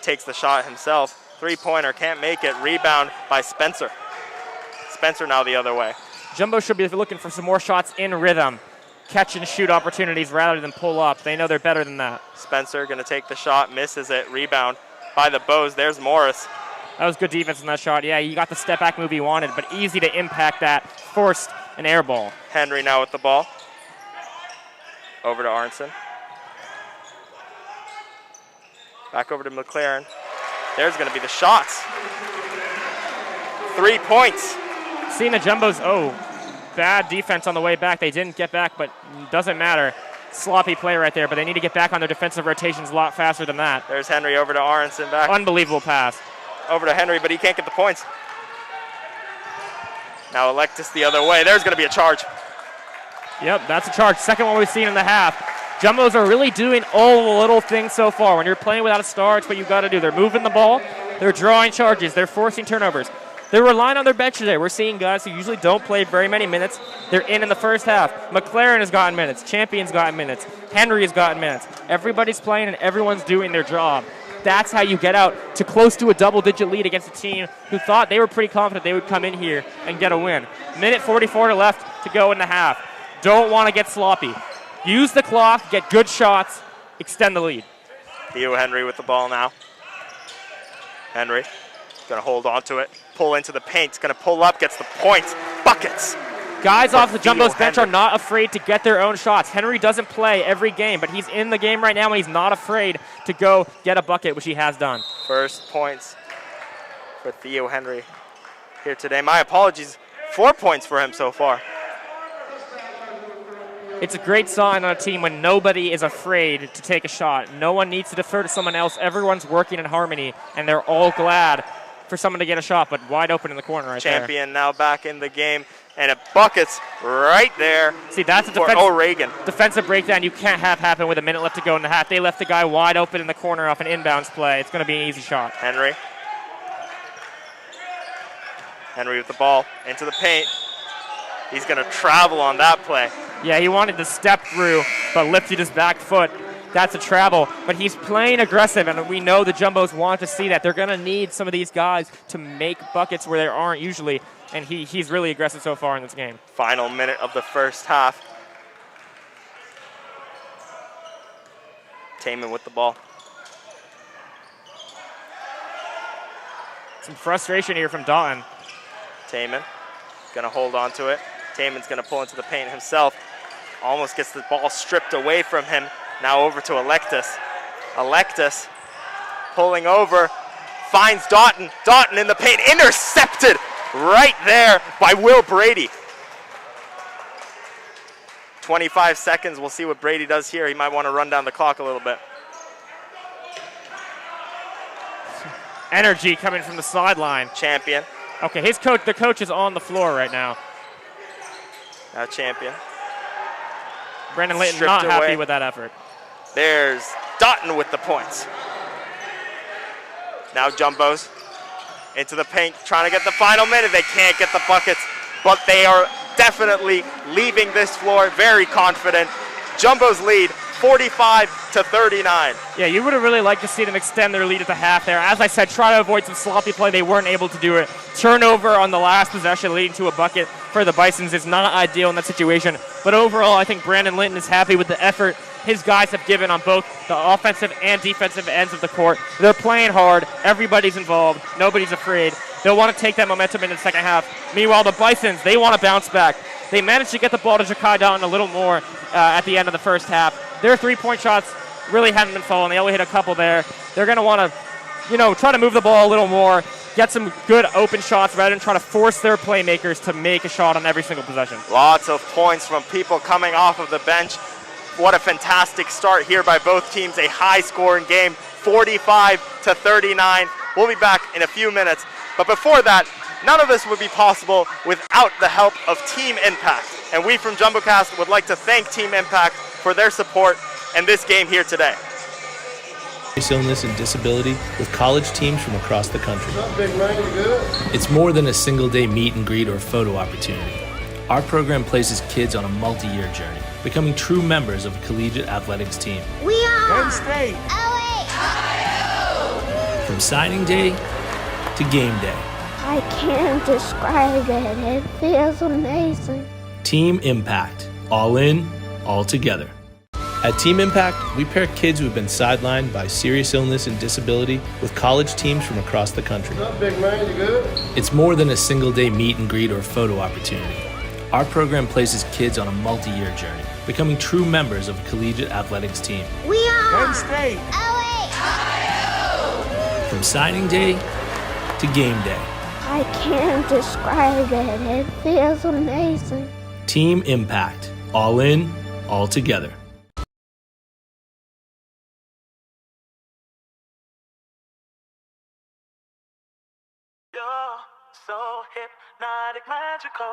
Takes the shot himself. Three-pointer, can't make it. Rebound by Spencer. Spencer now the other way. Jumbo should be looking for some more shots in rhythm. Catch and shoot opportunities rather than pull up. They know they're better than that. Spencer going to take the shot, misses it. Rebound by the Bose. There's Morris. That was good defense in that shot. Yeah, you got the step-back move you wanted, but easy to impact that. Forced an air ball. Henry now with the ball. Over to Aronson. Back over to McLaren. There's going to be the shots. 3 points. Seeing the Jumbos, bad defense on the way back. They didn't get back, but doesn't matter. Sloppy play right there, but they need to get back on their defensive rotations a lot faster than that. There's Henry over to Aronson back. Unbelievable pass. Over to Henry, but he can't get the points. Now Electus the other way. There's going to be a charge. Yep, that's a charge. Second one we've seen in the half. Jumbos are really doing all the little things so far. When you're playing without a star, it's what you've got to do. They're moving the ball. They're drawing charges. They're forcing turnovers. They're relying on their bench today. We're seeing guys who usually don't play very many minutes. They're in the first half. McLaren has gotten minutes. Champion's gotten minutes. Henry has gotten minutes. Everybody's playing and everyone's doing their job. That's how you get out to close to a double-digit lead against a team who thought they were pretty confident they would come in here and get a win. Minute 44 left to go in the half. Don't want to get sloppy. Use the clock, get good shots, extend the lead. Theo Henry with the ball now. Henry going to hold on to it, pull into the paint, going to pull up, gets the points, buckets. Guys off the Jumbo's bench are not afraid to get their own shots. Henry doesn't play every game, but he's in the game right now and he's not afraid to go get a bucket, which he has done. First points for Theo Henry here today. My apologies, 4 points for him so far. It's a great sign on a team when nobody is afraid to take a shot. No one needs to defer to someone else. Everyone's working in harmony, and they're all glad for someone to get a shot, but wide open in the corner right there. Champion now back in the game, and it buckets right there. See, that's a defensive breakdown you can't have happen with a minute left to go in the half. They left the guy wide open in the corner off an inbounds play. It's going to be an easy shot. Henry with the ball into the paint. He's going to travel on that play. Yeah, he wanted to step through, but lifted his back foot. That's a travel, but he's playing aggressive, and we know the Jumbos want to see that. They're going to need some of these guys to make buckets where there aren't usually, and he's really aggressive so far in this game. Final minute of the first half. Taman with the ball. Some frustration here from Doughton. Taman going to hold on to it. Taman's going to pull into the paint himself. Almost gets the ball stripped away from him. Now over to Electus. Electus pulling over, finds Doughton. Doughton in the paint, intercepted right there by Will Brady. 25 seconds, we'll see what Brady does here. He might want to run down the clock a little bit. Energy coming from the sideline. Champion. Okay, the coach is on the floor right now. Now Champion. Brandon Layton not happy with that effort. There's Doughton with the points. Now Jumbos into the paint, trying to get the final minute. They can't get the buckets, but they are definitely leaving this floor very confident. Jumbos lead 45-39. Yeah, you would have really liked to see them extend their lead at the half there. As I said, try to avoid some sloppy play. They weren't able to do it. Turnover on the last possession leading to a bucket for the Bisons is not ideal in that situation. But overall, I think Brandon Linton is happy with the effort his guys have given on both the offensive and defensive ends of the court. They're playing hard. Everybody's involved. Nobody's afraid. They'll want to take that momentum into the second half. Meanwhile, the Bisons, they want to bounce back. They managed to get the ball to Ja'Kai Doughton a little more at the end of the first half. Their three-point shots really haven't been falling. They only hit a couple there. They're going to want to, try to move the ball a little more, get some good open shots rather than try to force their playmakers to make a shot on every single possession. Lots of points from people coming off of the bench. What a fantastic start here by both teams. A high-scoring game, 45-39. We'll be back in a few minutes. But before that, none of this would be possible without the help of Team Impact. And we from JumboCast would like to thank Team Impact for their support in this game here today. illness and disability with college teams from across the country. It's more than a single-day meet and greet or photo opportunity. Our program places kids on a multi-year journey, becoming true members of a collegiate athletics team. We are Penn State. From signing day to game day. I can't describe it. It feels amazing. Team Impact. All in, all together. At Team Impact, we pair kids who have been sidelined by serious illness and disability with college teams from across the country. What's up, big man? You good? It's more than a single-day meet and greet or photo opportunity. Our program places kids on a multi-year journey, becoming true members of a collegiate athletics team. We are Penn State. From signing day to game day. I can't describe it. It feels amazing. Team Impact. All in, all together. You're so hypnotic, magical.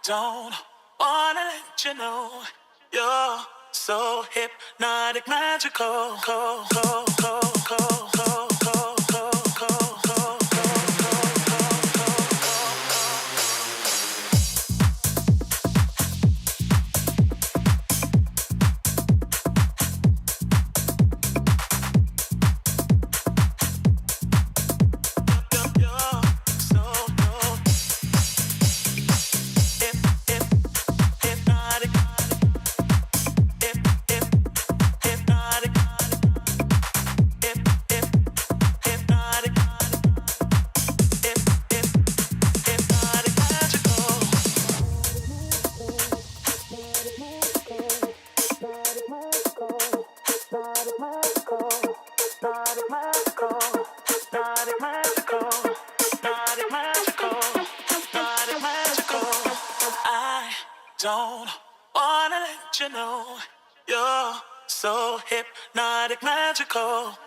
Don't wanna let you know you're so hypnotic, magical. Don't wanna let you know you're so hypnotic, magical.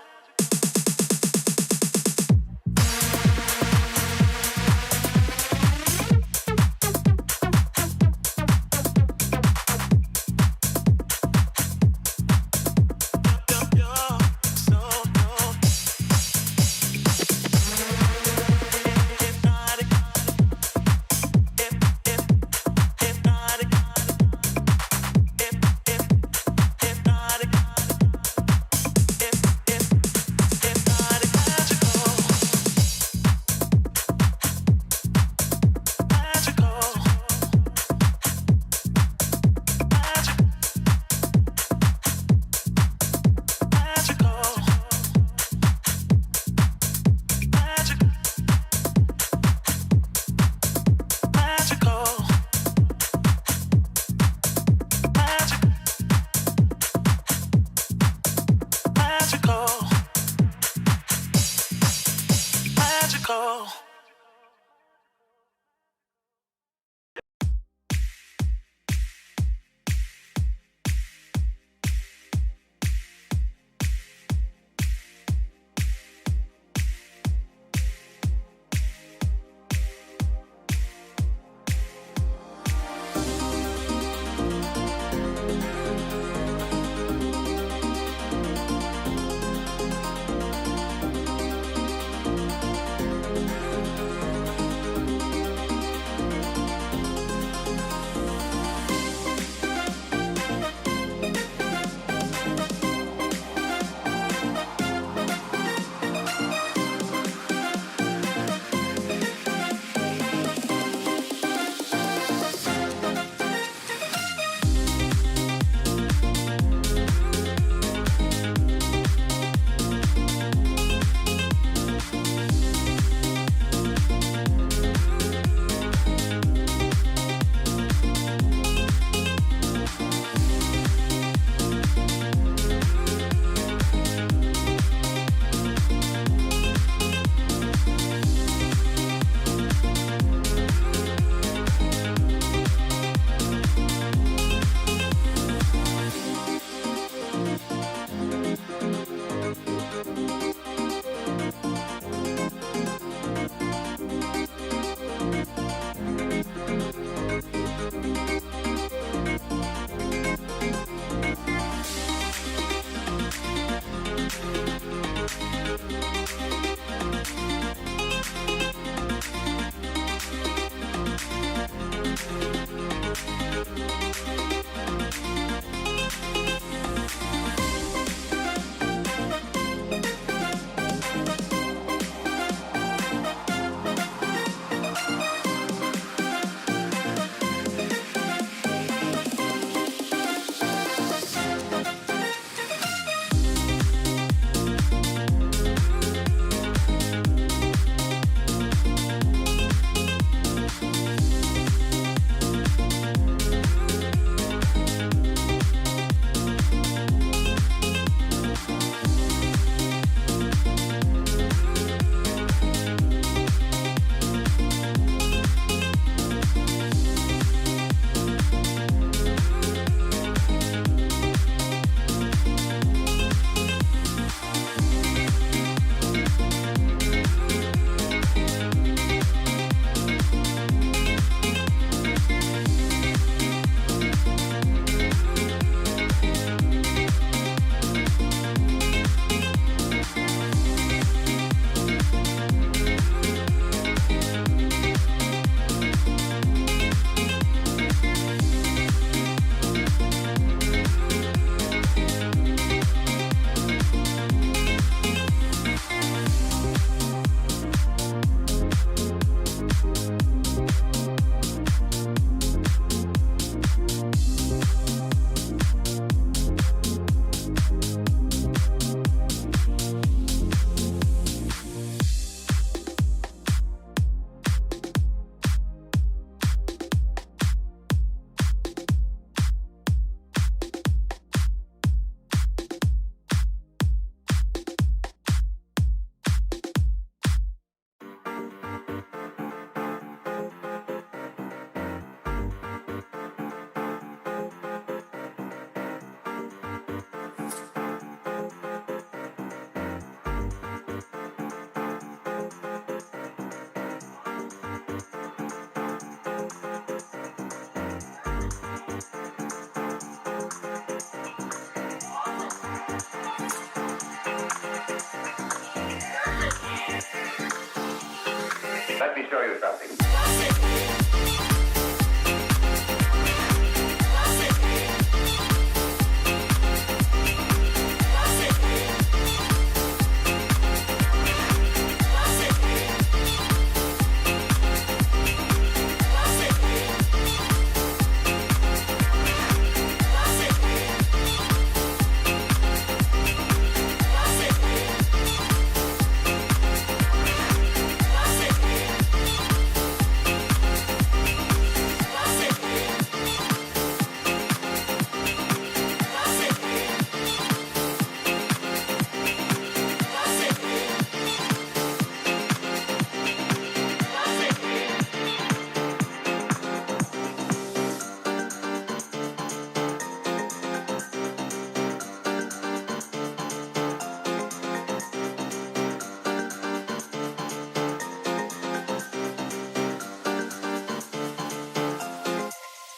Let me show you something.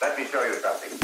Let me show you something.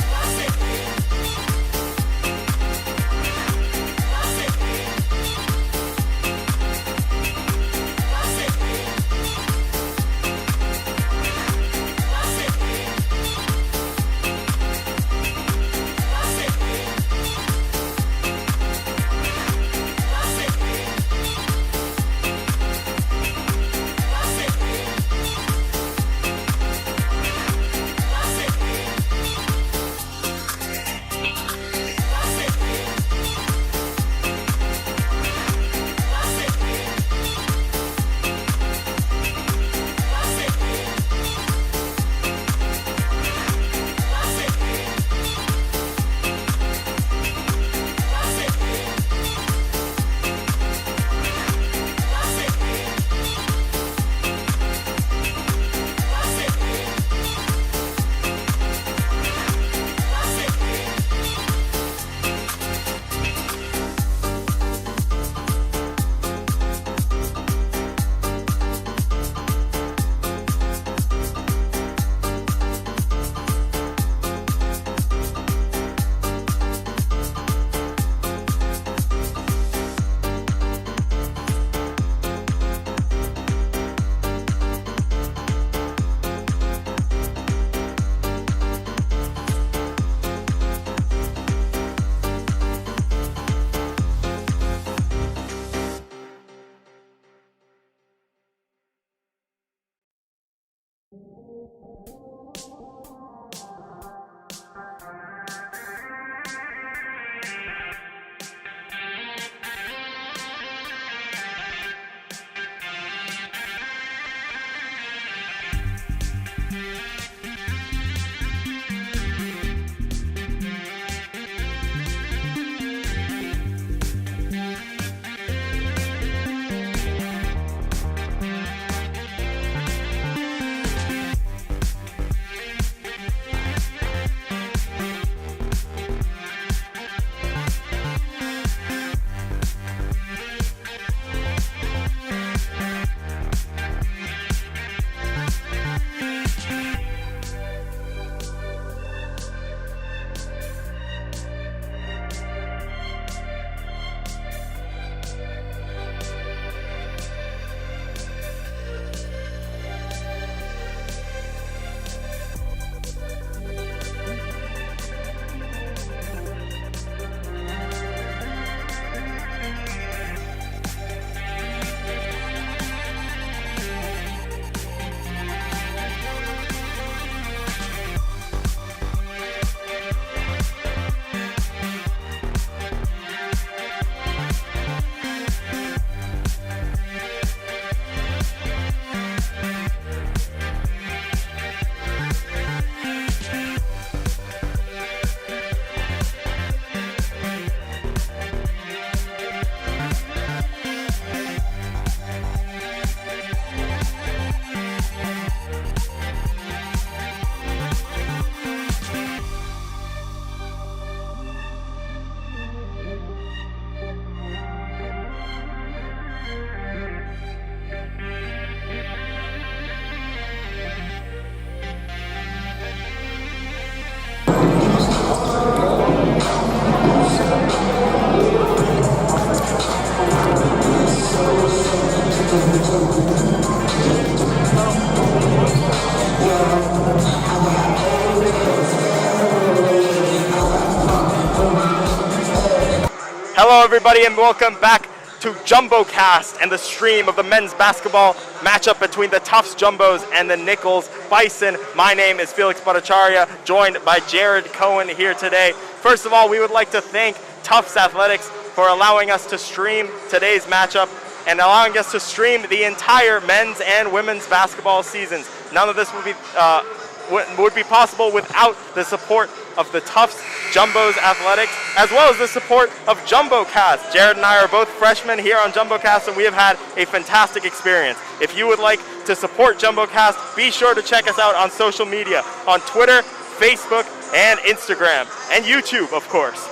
Hello, everybody, and welcome back to JumboCast and the stream of the men's basketball matchup between the Tufts Jumbos and the Nichols Bison. My name is Felix Bhattacharya, joined by Jared Cohen here today. First of all, we would like to thank Tufts Athletics for allowing us to stream today's matchup and allowing us to stream the entire men's and women's basketball seasons. None of this would be possible without the support of the Tufts Jumbos Athletics, as well as the support of JumboCast. Jared and I are both freshmen here on JumboCast, and we have had a fantastic experience. If you would like to support JumboCast, be sure to check us out on social media, on Twitter, Facebook, and Instagram, and YouTube, of course.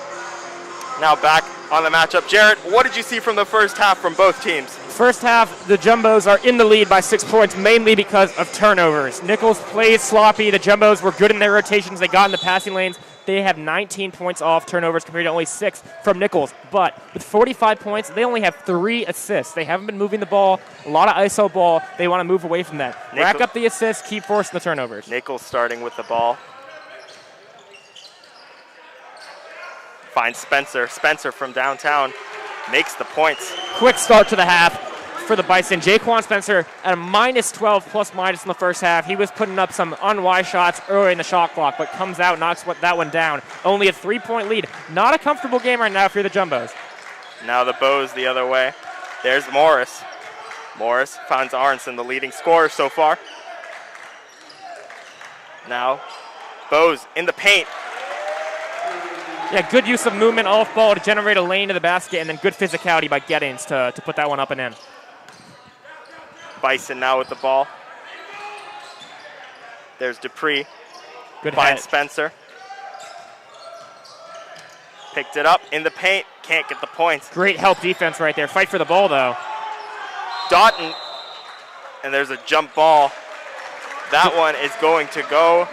Now back on the matchup. Jared, what did you see from the first half from both teams? First half, the Jumbos are in the lead by 6 points, mainly because of turnovers. Nichols played sloppy. The Jumbos were good in their rotations. They got in the passing lanes. They have 19 points off turnovers compared to only 6 from Nichols. But with 45 points, they only have 3 assists. They haven't been moving the ball. A lot of ISO ball. They want to move away from that. Rack up the assists, keep forcing the turnovers. Nichols starting with the ball. Finds Spencer. Spencer from downtown makes the points. Quick start to the half for the Bison. Jaquan Spencer at a -12 plus-minus in the first half. He was putting up some unwise shots early in the shot clock, but comes out, knocks that one down. Only a 3-point lead. Not a comfortable game right now for the Jumbos. Now the Bows the other way. There's Morris. Morris finds Aronson, the leading scorer so far. Now Bows in the paint. Yeah, good use of movement off ball to generate a lane to the basket, and then good physicality by Gettings to put that one up and in. Bison now with the ball. There's Dupree. Good Finds hit. Spencer. Picked it up in the paint. Can't get the points. Great help defense right there. Fight for the ball, though. Doughton. And there's a jump ball. That one is going to go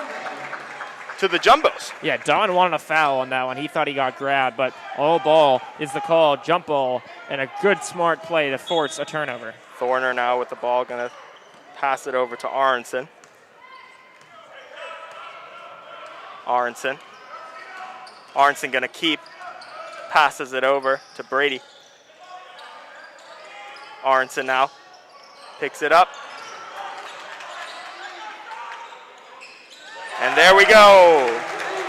to the Jumbos. Yeah, Don wanted a foul on that one. He thought he got grabbed, but all ball is the call, jump ball, and a good, smart play to force a turnover. Thorner now with the ball, gonna pass it over to Aronson. Aronson gonna keep, passes it over to Brady. Aronson now picks it up. And there we go.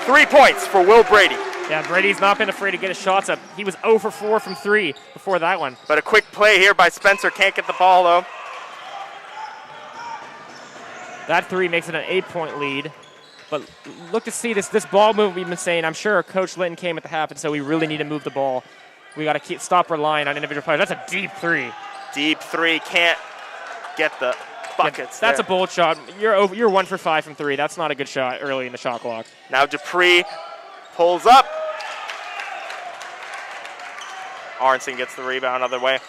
3 points for Will Brady. Yeah, Brady's not been afraid to get his shots up. He was 0 for 4 from 3 before that one. But a quick play here by Spencer. Can't get the ball, though. That 3 makes it an 8-point lead. But look to see this ball move we've been saying. I'm sure Coach Linton came at the half and said we really need to move the ball. We got to stop relying on individual players. That's a deep 3. Deep 3. Can't get the buckets. That's there. a bold shot. You're 1 for 5 from 3. That's not a good shot early in the shot clock. Now Dupree pulls up. Aronson gets the rebound other way.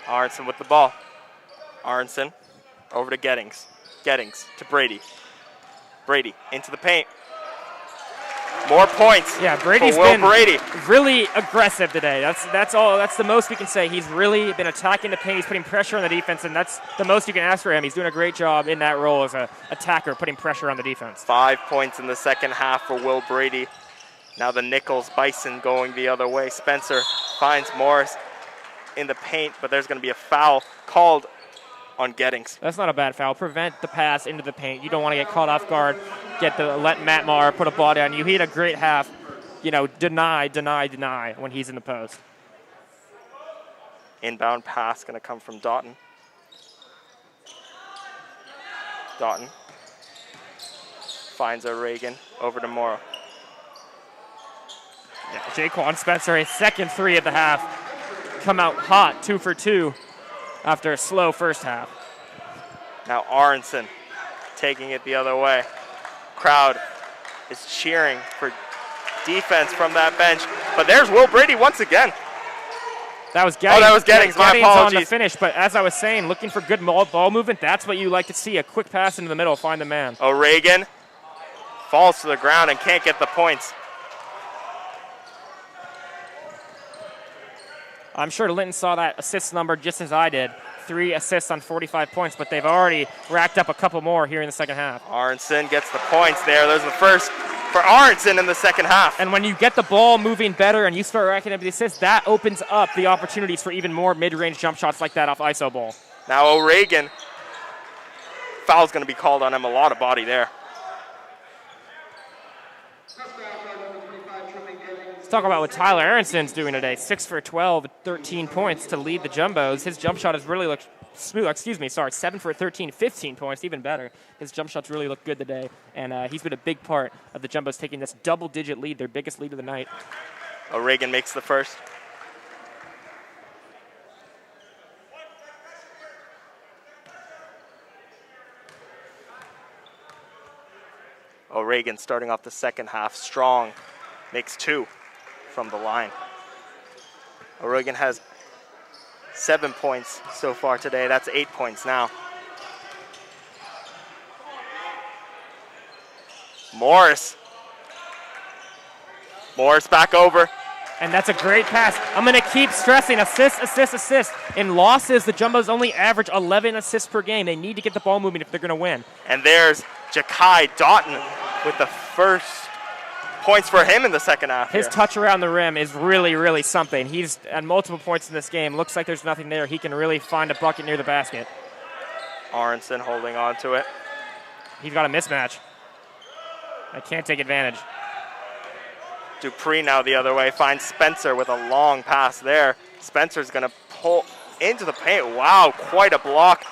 Aronson with the ball. Aronson over to Gettings. Gettings to Brady. Brady into the paint. More points. Yeah, Brady's for Will been Brady. really aggressive today. That's all. That's the most we can say. He's really been attacking the paint. He's putting pressure on the defense, and that's the most you can ask for him. He's doing a great job in that role as an attacker, putting pressure on the defense. 5 points in the second half for Will Brady. Now the Nichols Bison going the other way. Spencer finds Morris in the paint, but there's going to be a foul called on Gettings. That's not a bad foul. Prevent the pass into the paint. You don't want to get caught off guard. Let Matt Maher put a ball down you. He had a great half. Deny when he's in the post. Inbound pass going to come from Doughton. Doughton finds O'Regan over to Morrow. Yeah, Jaquan Spencer, a second 3 at the half. Come out hot, 2 for 2 after a slow first half. Now Aronson taking it the other way. Crowd is cheering for defense from that bench. But there's Will Brady once again. That was Gettings. Oh, that was Gettings. My apologies. On the finish, but as I was saying, looking for good ball movement, that's what you like to see. A quick pass into the middle, find the man. O'Regan falls to the ground and can't get the points. I'm sure Linton saw that assist number just as I did. 3 assists on 45 points, but they've already racked up a couple more here in the second half. Aronson gets the points there. Those are the first for Aronson in the second half. And when you get the ball moving better and you start racking up the assists, that opens up the opportunities for even more mid-range jump shots like that off ISO ball. Now O'Regan, foul's going to be called on him. A lot of body there. Let's talk about what Tyler Aronson's doing today. 6 for 12, 13 points to lead the Jumbos. His jump shot has really looked smooth. 7 for 13, 15 points, even better. His jump shots really look good today, and he's been a big part of the Jumbos taking this double-digit lead, their biggest lead of the night. O'Regan makes the first. O'Regan starting off the second half strong, makes 2 from the line. O'Regan has 7 points so far today. That's 8 points now. Morris back over. And that's a great pass. I'm going to keep stressing assist, assist, assist. In losses, the Jumbos only average 11 assists per game. They need to get the ball moving if they're going to win. And there's Jakai Doughton with the first points for him in the second half. His touch around the rim is really, really something. He's at multiple points in this game. Looks like there's nothing there. He can really find a bucket near the basket. Aronson holding on to it. He's got a mismatch. I can't take advantage. Dupree now the other way, finds Spencer with a long pass there. Spencer's going to pull into the paint. Wow, quite a block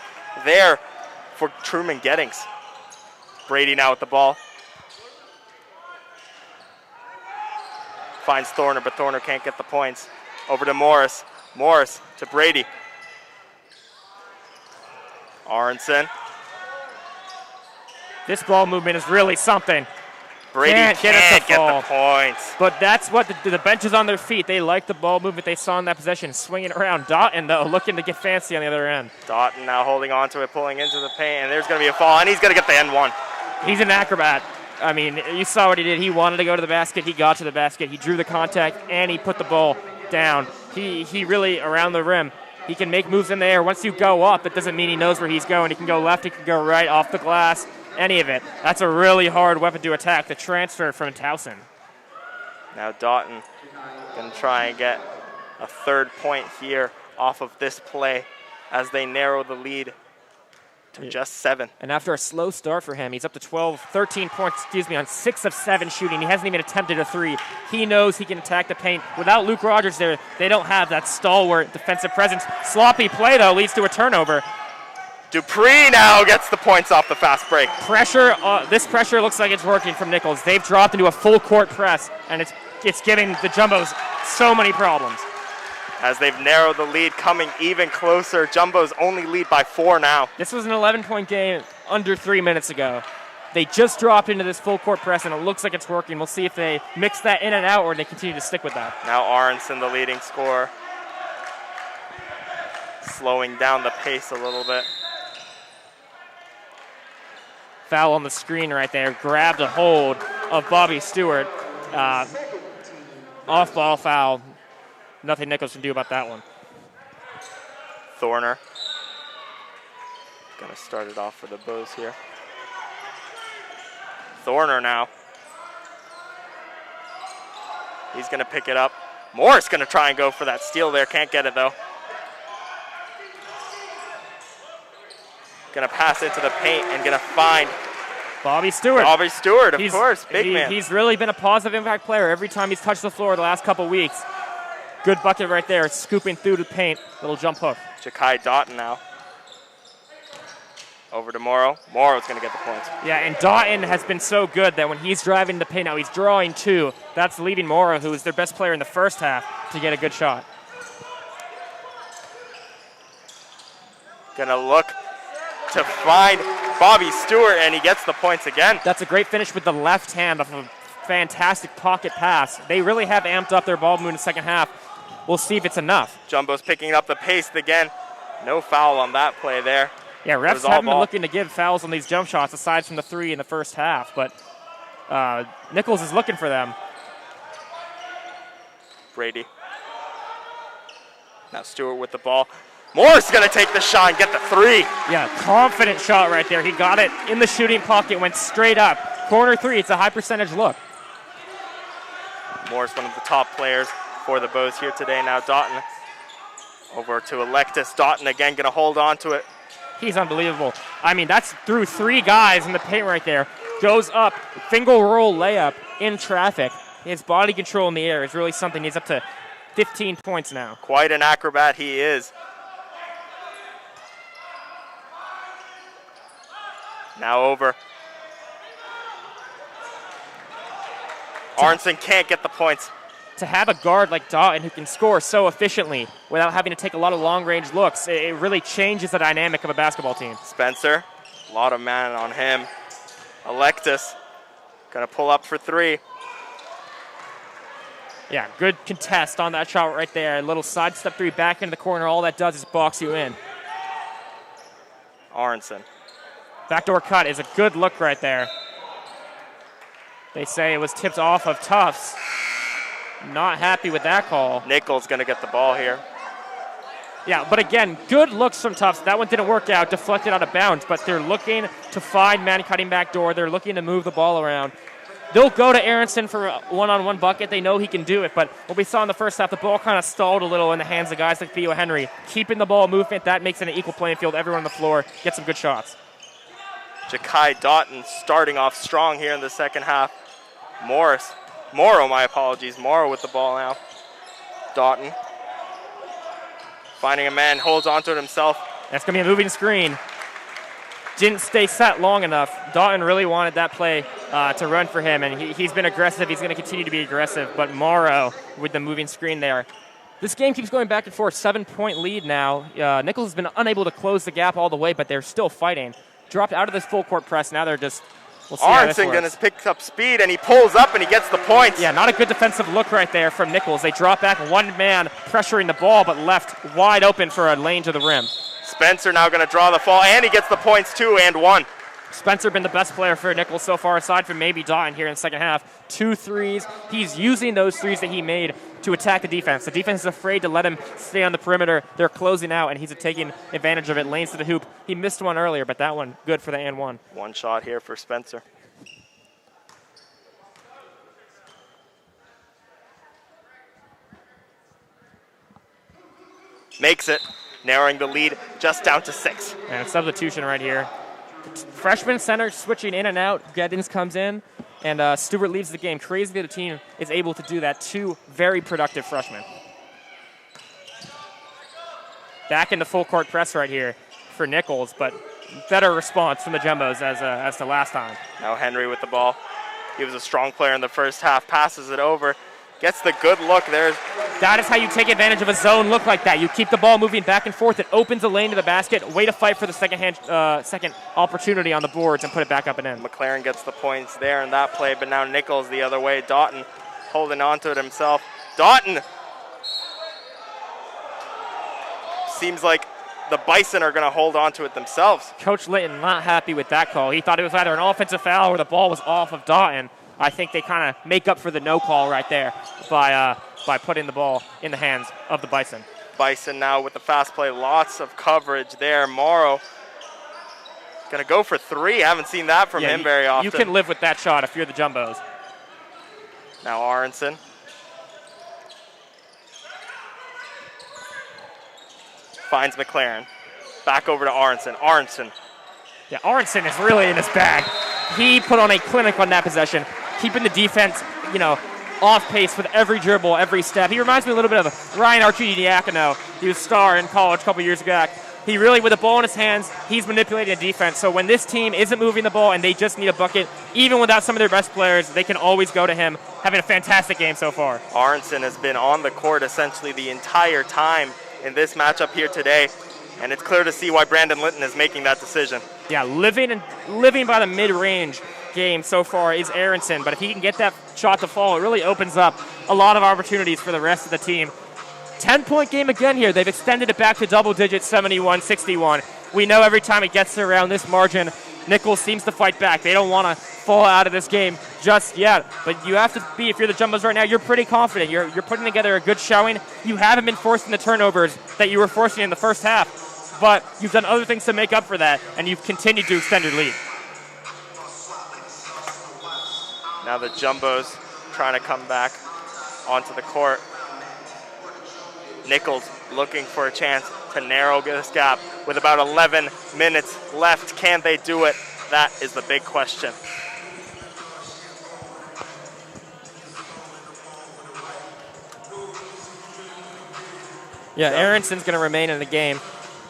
there for Truman Gettings. Brady now with the ball. Finds Thorner, but Thorner can't get the points. Over to Morris. Morris to Brady. Aronson. This ball movement is really something. Brady can't get the points. But that's what the bench is on their feet. They like the ball movement they saw in that possession. Swinging around. Doughton, though, looking to get fancy on the other end. Doughton now holding on to it, pulling into the paint, and there's going to be a foul, and he's going to get the N1. He's an acrobat. I mean, you saw what he did. He wanted to go to the basket. He got to the basket. He drew the contact, and he put the ball down. He really, around the rim, he can make moves in the air. Once you go up, it doesn't mean he knows where he's going. He can go left. He can go right, off the glass, any of it. That's a really hard weapon to attack, the transfer from Towson. Now Doughton going to try and get a third point here off of this play as they narrow the lead to just 7. And after a slow start for him, he's up to 13 points, on 6 of 7 shooting. He hasn't even attempted a 3. He knows he can attack the paint. Without Luke Rogers there, they don't have that stalwart defensive presence. Sloppy play, though, leads to a turnover. Dupree now gets the points off the fast break. Pressure, this pressure looks like it's working from Nichols. They've dropped into a full court press, and it's giving the Jumbos so many problems. As they've narrowed the lead, coming even closer. Jumbos only lead by 4 now. This was an 11-point game under 3 minutes ago. They just dropped into this full court press, and it looks like it's working. We'll see if they mix that in and out or they continue to stick with that. Now Aronson, the leading scorer, slowing down the pace a little bit. Foul on the screen right there. Grabbed a hold of Bobby Stewart. Off-ball foul. Nothing Nichols can do about that one. Thorner. Gonna start it off for the Bows here. Thorner now. He's gonna pick it up. Morris gonna try and go for that steal there. Can't get it though. Gonna pass into the paint and gonna find Bobby Stewart. Bobby Stewart, of course, big man. He's really been a positive impact player every time he's touched the floor the last couple weeks. Good bucket right there, scooping through the paint. Little jump hook. Jakai Doughton now. Over to Morrow. Morrow's going to get the points. Yeah, and Doughton has been so good that when he's driving the paint now, he's drawing 2. That's leaving Morrow, who is their best player in the first half, to get a good shot. Going to look to find Bobby Stewart, and he gets the points again. That's a great finish with the left hand off a fantastic pocket pass. They really have amped up their ball movement in the second half. We'll see if it's enough. Jumbo's picking up the pace again. No foul on that play there. Yeah, refs haven't been looking to give fouls on these jump shots aside from the 3 in the first half, but Nichols is looking for them. Brady. Now Stewart with the ball. Morris is going to take the shot and get the 3. Yeah, confident shot right there. He got it in the shooting pocket, went straight up. Corner 3, it's a high percentage look. Morris, one of the top players for the Bows here today. Now Doughton over to Alexis. Doughton again going to hold on to it. He's unbelievable. I mean, that's through 3 guys in the paint right there. Goes up, finger roll layup in traffic. His body control in the air is really something. He's up to 15 points now. Quite an acrobat he is. Now over. Arnson can't get the points. To have a guard like Doughton who can score so efficiently without having to take a lot of long-range looks, it really changes the dynamic of a basketball team. Spencer, a lot of man on him. Alexis, gonna pull up for 3. Yeah, good contest on that shot right there. A little sidestep 3 back into the corner. All that does is box you in. Arnson. Backdoor cut is a good look right there. They say it was tipped off of Tufts. Not happy with that call. Nichols gonna get the ball here. Yeah, but again, good looks from Tufts. That one didn't work out, deflected out of bounds, but they're looking to find man-cutting backdoor. They're looking to move the ball around. They'll go to Aronson for a one-on-one bucket. They know he can do it, but what we saw in the first half, the ball kind of stalled a little in the hands of guys like Theo Henry. Keeping the ball movement, that makes it an equal playing field. Everyone on the floor gets some good shots. Ja'Kai Doughton starting off strong here in the second half. Morrow, Morrow with the ball now. Doughton finding a man, holds onto it himself. That's going to be a moving screen. Didn't stay set long enough. Doughton really wanted that play to run for him, and he's been aggressive. He's going to continue to be aggressive, but Morrow with the moving screen there. This game keeps going back and forth. 7-point lead now. Nichols has been unable to close the gap all the way, but they're still fighting. Dropped out of this full court press. Now they're just... We'll see Arnson going to pick up speed, and he pulls up, and he gets the points. Yeah, not a good defensive look right there from Nichols. They drop back, one man pressuring the ball, but left wide open for a lane to the rim. Spencer now going to draw the fall, and he gets the points too, and 1. Spencer been the best player for Nichols so far, aside from maybe Doughton here in the second half. 2 threes. He's using those threes that he made to attack the defense. The defense is afraid to let him stay on the perimeter. They're closing out, and he's taking advantage of it. Lanes to the hoop. He missed one earlier, but that one good for the and 1. One shot here for Spencer. Makes it, narrowing the lead just down to 6. And substitution right here. Freshman center switching in and out. Geddins comes in, and Stewart leaves the game. Crazy that the team is able to do that. 2 very productive freshmen. Back into full court press right here for Nichols, but better response from the Jumbos as to last time. Now Henry with the ball. He was a strong player in the first half, passes it over. Gets the good look there. That is how you take advantage of a zone look like that. You keep the ball moving back and forth. It opens a lane to the basket. Way to fight for the second opportunity on the boards and put it back up and in. McLaren gets the points there in that play, but now Nichols the other way. Doughton holding on to it himself. Doughton! Seems like the Bison are going to hold on to it themselves. Coach Litton not happy with that call. He thought it was either an offensive foul or the ball was off of Doughton. I think they kind of make up for the no call right there by putting the ball in the hands of the Bison. Bison now with the fast play, lots of coverage there. Morrow gonna go for 3. Haven't seen that from him very often. You can live with that shot if you're the Jumbos. Now Aronson. Finds McLaren. Back over to Aronson. Aronson. Yeah, Aronson is really in his bag. He put on a clinic on that possession, keeping the defense, off pace with every dribble, every step. He reminds me a little bit of Ryan Arcidiacono. He was a star in college a couple years back. He really, with the ball in his hands, he's manipulating the defense. So when this team isn't moving the ball and they just need a bucket, even without some of their best players, they can always go to him. Having a fantastic game so far. Aronson has been on the court essentially the entire time in this matchup here today, and it's clear to see why Brandon Litton is making that decision. Yeah, living by the mid-range game so far is Aronson, but if he can get that shot to fall, it really opens up a lot of opportunities for the rest of the team. 10-point game again here. They've extended it back to double digits, 71-61. We know every time it gets around this margin, Nichols seems to fight back. They don't want to fall out of this game just yet, but you have to be, if you're the Jumbos right now, you're pretty confident. You're putting together a good showing. You haven't been forcing the turnovers that you were forcing in the first half. But you've done other things to make up for that, and you've continued to extend your lead. Now the Jumbos trying to come back. onto the court. Nichols looking for a chance to narrow this gap with about 11 minutes left. Can they do it? That is the big question. Yeah, Aronson's going to remain in the game.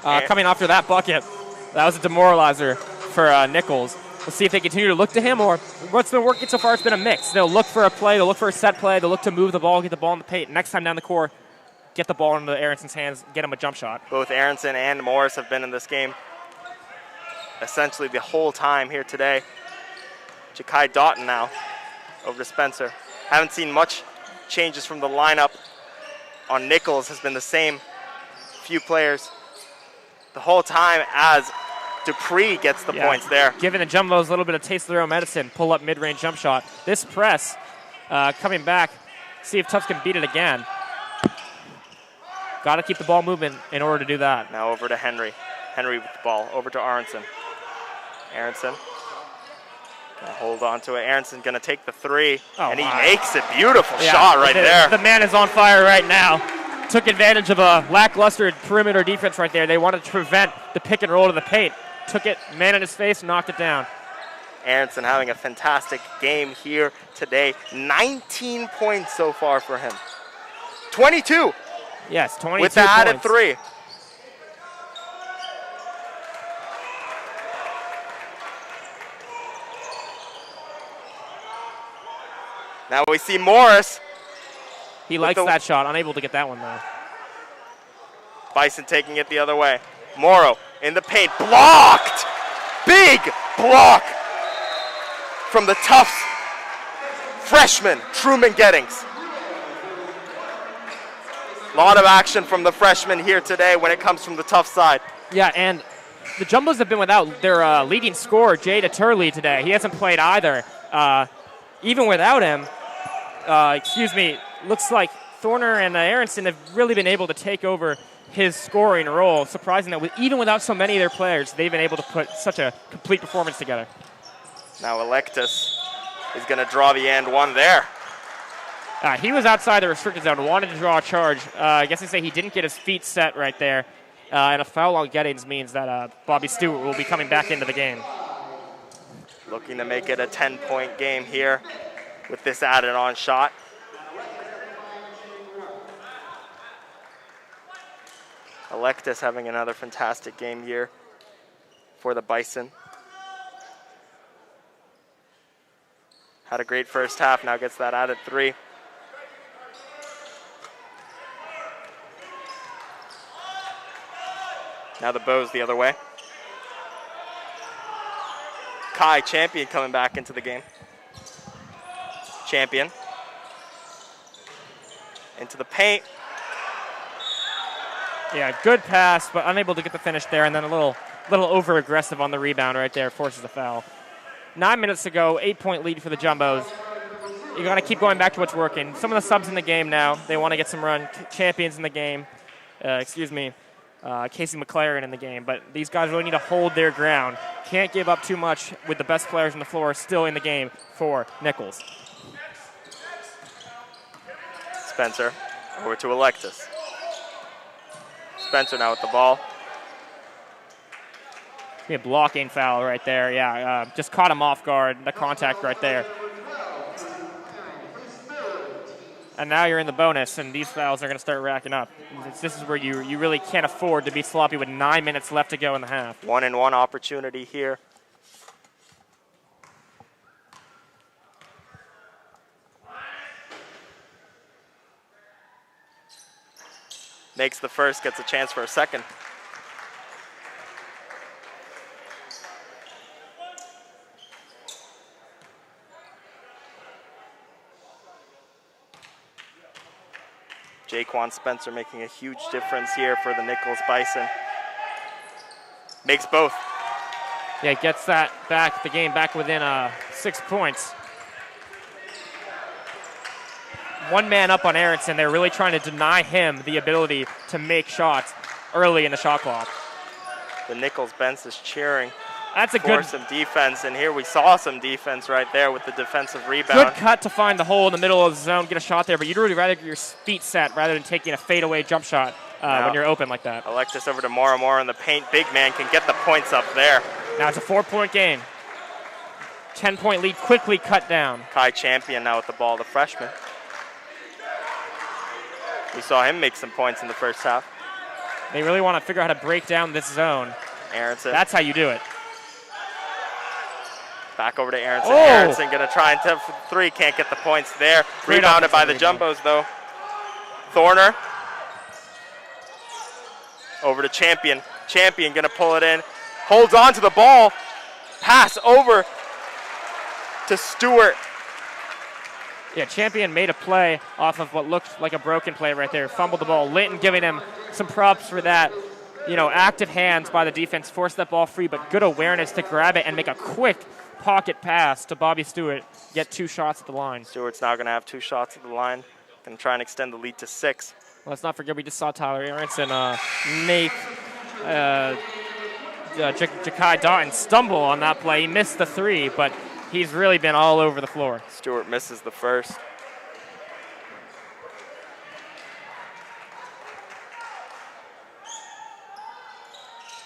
Coming after that bucket, that was a demoralizer for Nichols. We'll see if they continue to look to him, or what's been working so far has been a mix. They'll look for a play, they'll look for a set play, they'll look to move the ball, get the ball in the paint. Next time down the court, get the ball into Aronson's hands, get him a jump shot. Both Aronson and Morris have been in this game essentially the whole time here today. Ja'Kai Doughton now over to Spencer. Haven't seen much changes from the lineup on Nichols. Has been the same few players the whole time as Dupree gets the points there. Giving the Jumbos a little bit of taste of their own medicine, pull up mid-range jump shot. This press coming back, see if Tufts can beat it again. Got to keep the ball moving in order to do that. Now over to Henry. Henry with the ball, over to Aronson. Aronson gonna hold on to it. Aronson gonna take the three, and he makes it. Beautiful shot right there. The man is on fire right now. Took advantage of a lackluster perimeter defense right there. They wanted to prevent the pick and roll to the paint. Took it, man in his face, knocked it down. Aronson having a fantastic game here today. 19 points so far for him. 22. Yes, 22 with the added three. Now we see Morris. He likes that shot, unable to get that one though. Bison taking it the other way. Morrow in the paint, blocked! Big block from the Tufts freshman, Truman Gettings. A lot of action from the freshman here today when it comes from the Tufts side. Yeah, and the Jumbos have been without their leading scorer, Jada Turley, today. He hasn't played either. Even without him, looks like Thorner and Aronson have really been able to take over his scoring role. Surprising that even without so many of their players, they've been able to put such a complete performance together. Now Electus is going to draw the and one there. He was outside the restricted zone, wanted to draw a charge. I guess they say he didn't get his feet set right there. And a foul on Gettings means that Bobby Stewart will be coming back into the game. Looking to make it a 10-point game here with this added-on shot. Electus having another fantastic game here for the Bison. Had a great first half, now gets that added three. Now the Bows the other way. Kai Champion coming back into the game. Champion. Into the paint. Yeah, good pass, but unable to get the finish there, and then a little over-aggressive on the rebound right there, forces the foul. 9 minutes to go, 8-point lead for the Jumbos. You got to keep going back to what's working. Some of the subs in the game now, they want to get some run. Champions in the game. Casey McLaren in the game, but these guys really need to hold their ground. Can't give up too much with the best players on the floor still in the game for Nichols. Spencer over to Electus. Spencer now with the ball. A blocking foul right there, yeah. Just caught him off guard, the contact right there. And now you're in the bonus, and these fouls are going to start racking up. This is where you really can't afford to be sloppy with 9 minutes left to go in the half. 1-and-1 opportunity here. Makes the first, gets a chance for a second. Jaquan Spencer making a huge difference here for the Nichols Bison. Makes both. Yeah, gets that back, the game back within 6 points. One man up on Aronson. They're really trying to deny him the ability to make shots early in the shot clock. The Nichols bench is cheering That's a for good, some defense, and here we saw some defense right there with the defensive rebound. good cut to find the hole in the middle of the zone, get a shot there, but you'd really rather get your feet set rather than taking a fadeaway jump shot when you're open like that. Alexis over to Moro in the paint. Big man can get the points up there. Now it's a 4-point game. 10-point lead quickly cut down. Kai Champion now with the ball, the freshman. We saw him make some points in the first half. They really want to figure out how to break down this zone. Aronson. That's how you do it. Back over to Aronson. Oh. Aronson going to try and tip for three. Can't get the points there. Great Rebounded by the offensive Jumbos, though. Thorner. Over to Champion. Champion going to pull it in. Holds on to the ball. Pass over to Stewart. Yeah, Champion made a play off of what looked like a broken play right there. Fumbled the ball. Linton giving him some props for that. You know, active hands by the defense. Forced that ball free, but good awareness to grab it and make a quick pocket pass to Bobby Stewart. Get 2 shots at the line. Stewart's now going to have 2 shots at the line. Going to try and extend the lead to 6. Let's not forget we just saw Tyler Aronson make Ja'Kai Doughton stumble on that play. He missed the 3, but he's really been all over the floor. Stewart misses the first.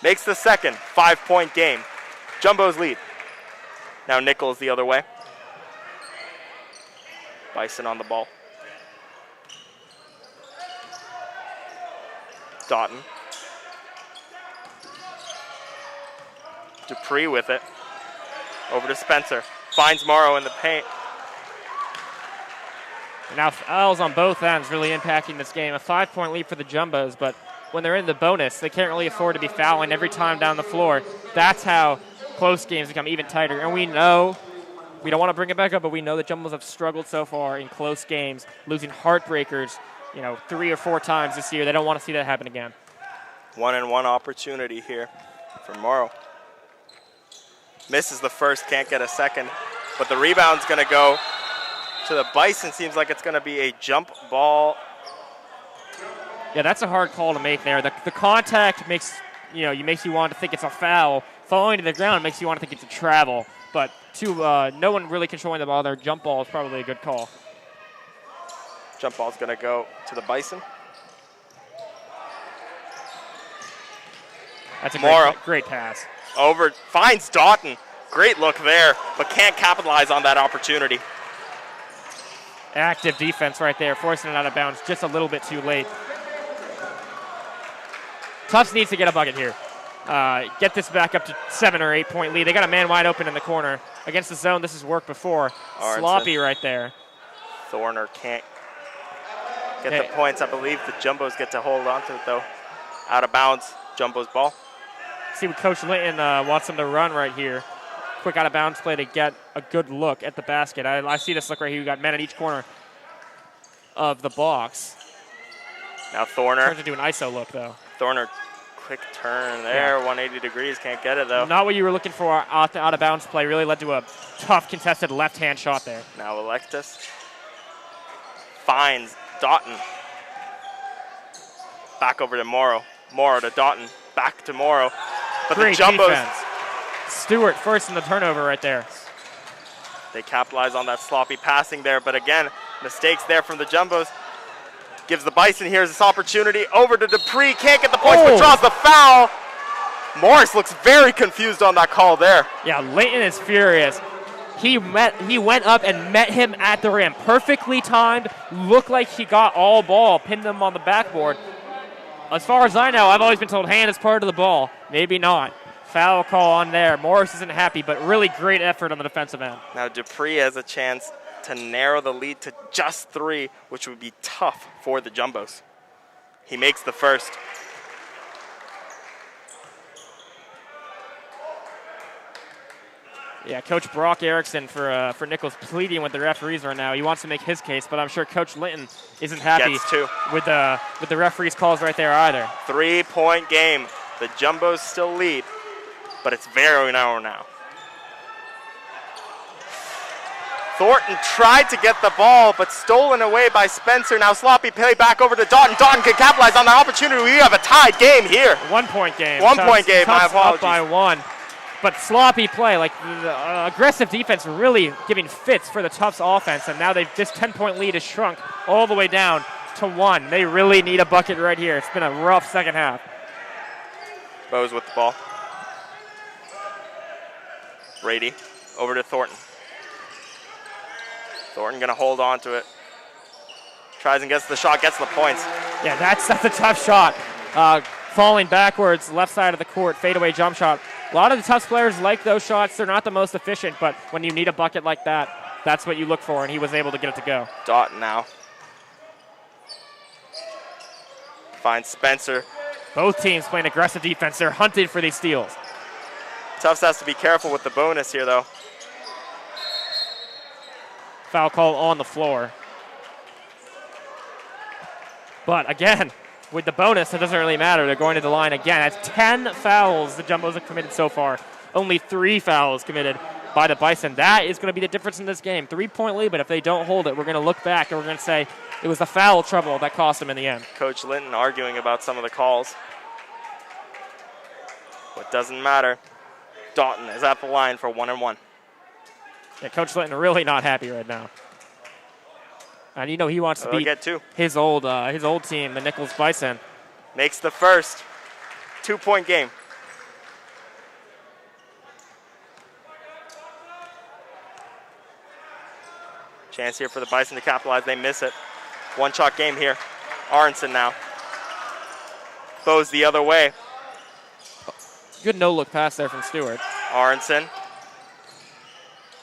Makes the second. 5-point game. Jumbo's lead. Now Nichols the other way. Bison on the ball. Doughton. Dupree with it. Over to Spencer. Finds Morrow in the paint. Now fouls on both ends really impacting this game. A 5-point lead for the Jumbos, but when they're in the bonus, they can't really afford to be fouling every time down the floor. That's how close games become even tighter. And we know, we don't want to bring it back up, but we know the Jumbos have struggled so far in close games, losing heartbreakers, 3 or 4 times this year. They don't want to see that happen again. 1-and-1 opportunity here for Morrow. Misses the first, can't get a second, but the rebound's going to go to the Bison. Seems like it's going to be a jump ball. Yeah, that's a hard call to make there. The contact makes you want to think it's a foul. Falling to the ground makes you want to think it's a travel. But no one really controlling the ball there. Jump ball is probably a good call. Jump ball's going to go to the Bison. That's a Morrow. great pass. Over, finds Doughton. Great look there, but can't capitalize on that opportunity. Active defense right there, forcing it out of bounds just a little bit too late. Tufts needs to get a bucket here. Get this back up to 7 or 8-point lead. They got a man wide open in the corner. Against the zone, this has worked before. Aronson. Sloppy right there. Thorner can't get the points. I believe the Jumbos get to hold on to it, though. Out of bounds, Jumbo's ball. See what Coach Linton wants them to run right here. Quick out of bounds play to get a good look at the basket. I see this look right here. You got men at each corner of the box. Now Thorner. Turns into an ISO look, though. Thorner, quick turn there, 180 degrees, can't get it, though. Not what you were looking for. Out of bounds play really led to a tough contested left-hand shot there. Now Alexis finds Doughton. Back over to Morrow. Morrow to Doughton. Back to Morrow. But Great the Jumbos, defense. Stewart first in the turnover right there. they capitalize on that sloppy passing there. But again, mistakes there from the Jumbos. Gives the Bison here this opportunity. Over to Dupree. Can't get the points, but draws the foul. Morris looks very confused on that call there. Yeah, Layton is furious. He went up and met him at the rim. Perfectly timed. Looked like he got all ball. Pinned him on the backboard. As far as I know, I've always been told hand is part of the ball. Maybe not. Foul call on there. Morris isn't happy, but really great effort on the defensive end. Now Dupree has a chance to narrow the lead to just 3, which would be tough for the Jumbos. He makes the first. Yeah, Coach Brock Erickson for Nichols pleading with the referees right now. He wants to make his case, but I'm sure Coach Linton isn't happy Gets 2. with the referees' calls right there either. 3-point game. The Jumbos still lead, but it's very narrow now. Thornton tried to get the ball, but stolen away by Spencer. Now sloppy play back over to Doughton. Doughton can capitalize on that opportunity. We have a tied game here. 1-point game. 1-point game, my Tufts apologies. up by 1. but sloppy play, like aggressive defense really giving fits for the Tufts offense, and now this 10-point lead has shrunk all the way down to 1. They really need a bucket right here. It's been a rough second half. Bose with the ball. Brady over to Thornton. Thornton gonna hold on to it. Tries and gets the shot, gets the points. Yeah, that's a tough shot. Falling backwards, left side of the court, fadeaway jump shot. A lot of the Tufts players like those shots. They're not the most efficient, but when you need a bucket like that, that's what you look for, and he was able to get it to go. Dot now. Finds Spencer. Both teams playing aggressive defense. They're hunted for these steals. Tufts has to be careful with the bonus here, though. Foul call on the floor. But again, with the bonus, it doesn't really matter. They're going to the line again. That's 10 fouls the Jumbos have committed so far. Only 3 fouls committed by the Bison. That is going to be the difference in this game. 3-point lead, but if they don't hold it, we're going to look back and we're going to say it was the foul trouble that cost them in the end. Coach Linton arguing about some of the calls. But doesn't matter. Dalton is at the line for 1-1. Yeah, Coach Linton really not happy right now. And you know he wants to beat his old team, the Nichols Bison. Makes the first 2-point game. Chance here for the Bison to capitalize. They miss it. One-shot game here. Aronson now. Bose the other way. Good no-look pass there from Stewart. Aronson.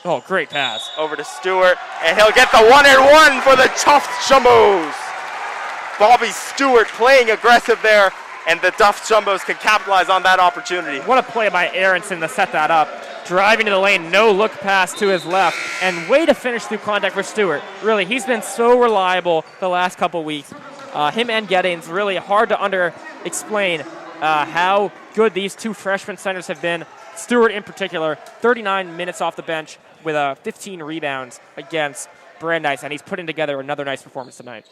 Oh, great pass. Over to Stewart, and he'll get the 1-and-1 for the Tufts Jumbos. Bobby Stewart playing aggressive there, and the Tufts Jumbos can capitalize on that opportunity. What a play by Aronson to set that up. Driving to the lane, no-look pass to his left, and way to finish through contact for Stewart. Really, he's been so reliable the last couple weeks. Him and Gettings, really hard to explain how good these two freshman centers have been. Stewart in particular, 39 minutes off the bench with 15 rebounds against Brandeis, and he's putting together another nice performance tonight.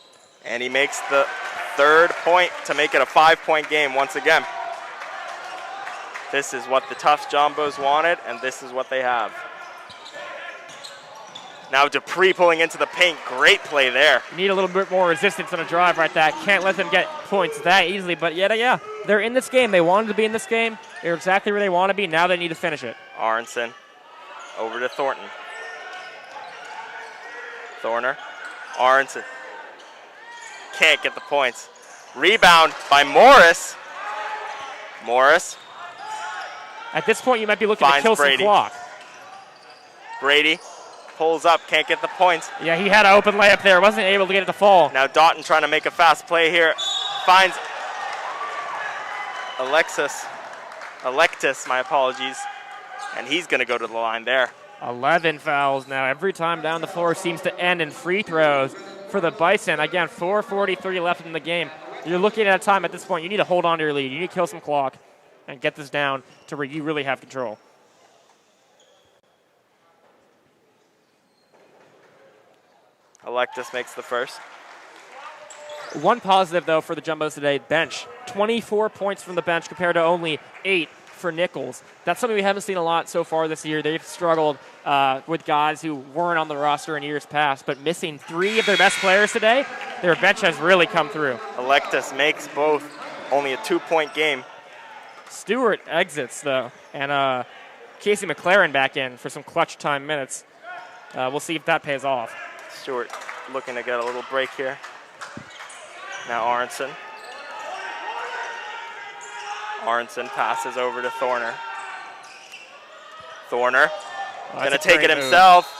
And he makes the 3rd point to make it a 5-point game once again. This is what the Tufts Jumbos wanted, and this is what they have. Now Dupree pulling into the paint. Great play there. You need a little bit more resistance on a drive right there. Can't let them get points that easily, but yeah, they're in this game. They wanted to be in this game. They're exactly where they want to be. Now they need to finish it. Aronson over to Thornton. Thorner. Aronson. Can't get the points. Rebound by Morris. Morris. At this point, you might be looking to kill some clock. Brady pulls up, can't get the points. Yeah, he had an open layup there. Wasn't able to get it to fall. Now Doughton trying to make a fast play here. Finds Electus, my apologies. And he's going to go to the line there. 11 fouls now. Every time down the floor seems to end in free throws for the Bison. Again, 4:43 left in the game. You're looking at a time at this point. You need to hold on to your lead. You need to kill some clock and get this down to where you really have control. Electus makes the first. One positive, though, for the Jumbos today, bench. 24 points from the bench compared to only 8 for Nichols. That's something we haven't seen a lot so far this year. They've struggled with guys who weren't on the roster in years past, but missing 3 of their best players today, their bench has really come through. Electus makes both. Only a 2-point game. Stewart exits, though, and Casey McLaren back in for some clutch time minutes. We'll see if that pays off. Stewart looking to get a little break here. Now Aronson. Aronson passes over to Thorner. Thorner gonna take it himself.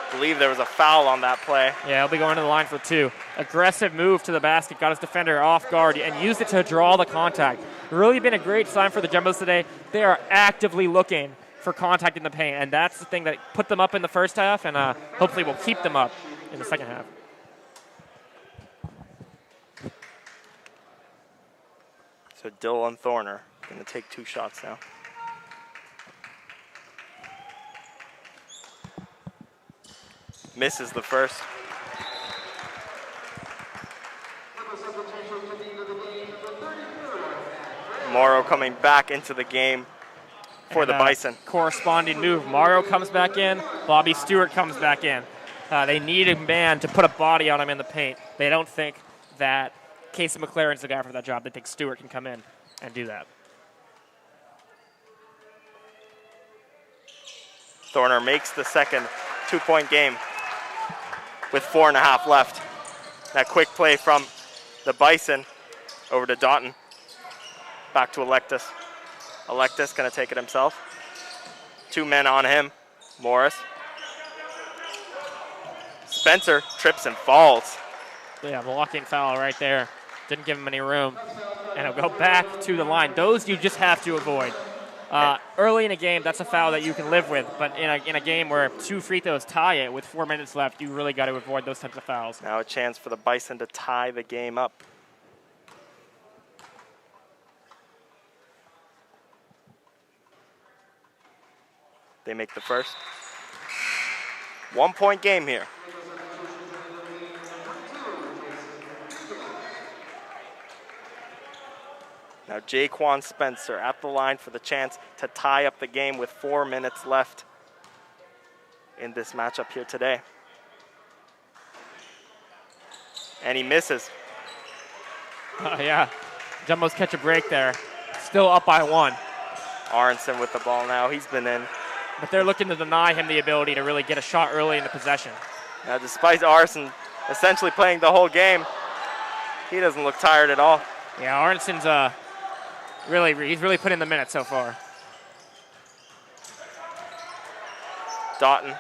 I believe there was a foul on that play. Yeah, he'll be going to the line for 2. Aggressive move to the basket, got his defender off guard and used it to draw the contact. Really been a great sign for the Jumbos today. They are actively looking for contact in the paint, and that's the thing that put them up in the first half and hopefully will keep them up in the second half. So Dylan Thorner going to take 2 shots now. Misses the first. Morrow coming back into the game for the Bison. Corresponding move. Mario comes back in. Bobby Stewart comes back in. They need a man to put a body on him in the paint. They don't think that Casey McLaren's the guy for that job. They think Stewart can come in and do that. Thorner makes the second 2-point game with 4.5 left. That quick play from the Bison over to Doughton. Back to Electus. Electus gonna take it himself. 2 men on him. Morris. Spencer trips and falls. Yeah, blocking foul right there. Didn't give him any room. And it'll go back to the line. Those you just have to avoid. Early in a game, that's a foul that you can live with. But in a game where 2 free throws tie it with 4 minutes left, you really got to avoid those types of fouls. Now a chance for the Bison to tie the game up. They make the first. 1-point game here. Now Jaquan Spencer at the line for the chance to tie up the game with 4 minutes left in this matchup here today. And he misses. Yeah, Jumbos catch a break there. Still up by 1. Aronson with the ball now. He's been in. But they're looking to deny him the ability to really get a shot early in the possession. Now, despite Aronson essentially playing the whole game, he doesn't look tired at all. Yeah, Aronson's he's really put in the minutes so far. Doughton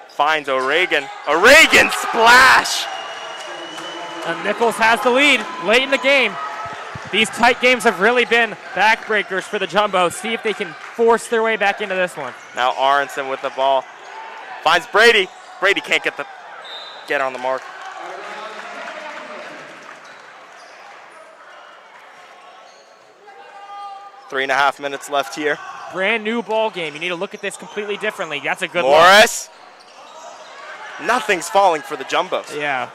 finds O'Regan. O'Regan splash! And Nichols has the lead late in the game. These tight games have really been backbreakers for the Jumbos. See if they can force their way back into this one. Now Aronson with the ball. Finds Brady. Brady can't get on the mark. Three and a half minutes left here. Brand new ball game. You need to look at this completely differently. That's a good Morris. Nothing's falling for the Jumbos. Yeah.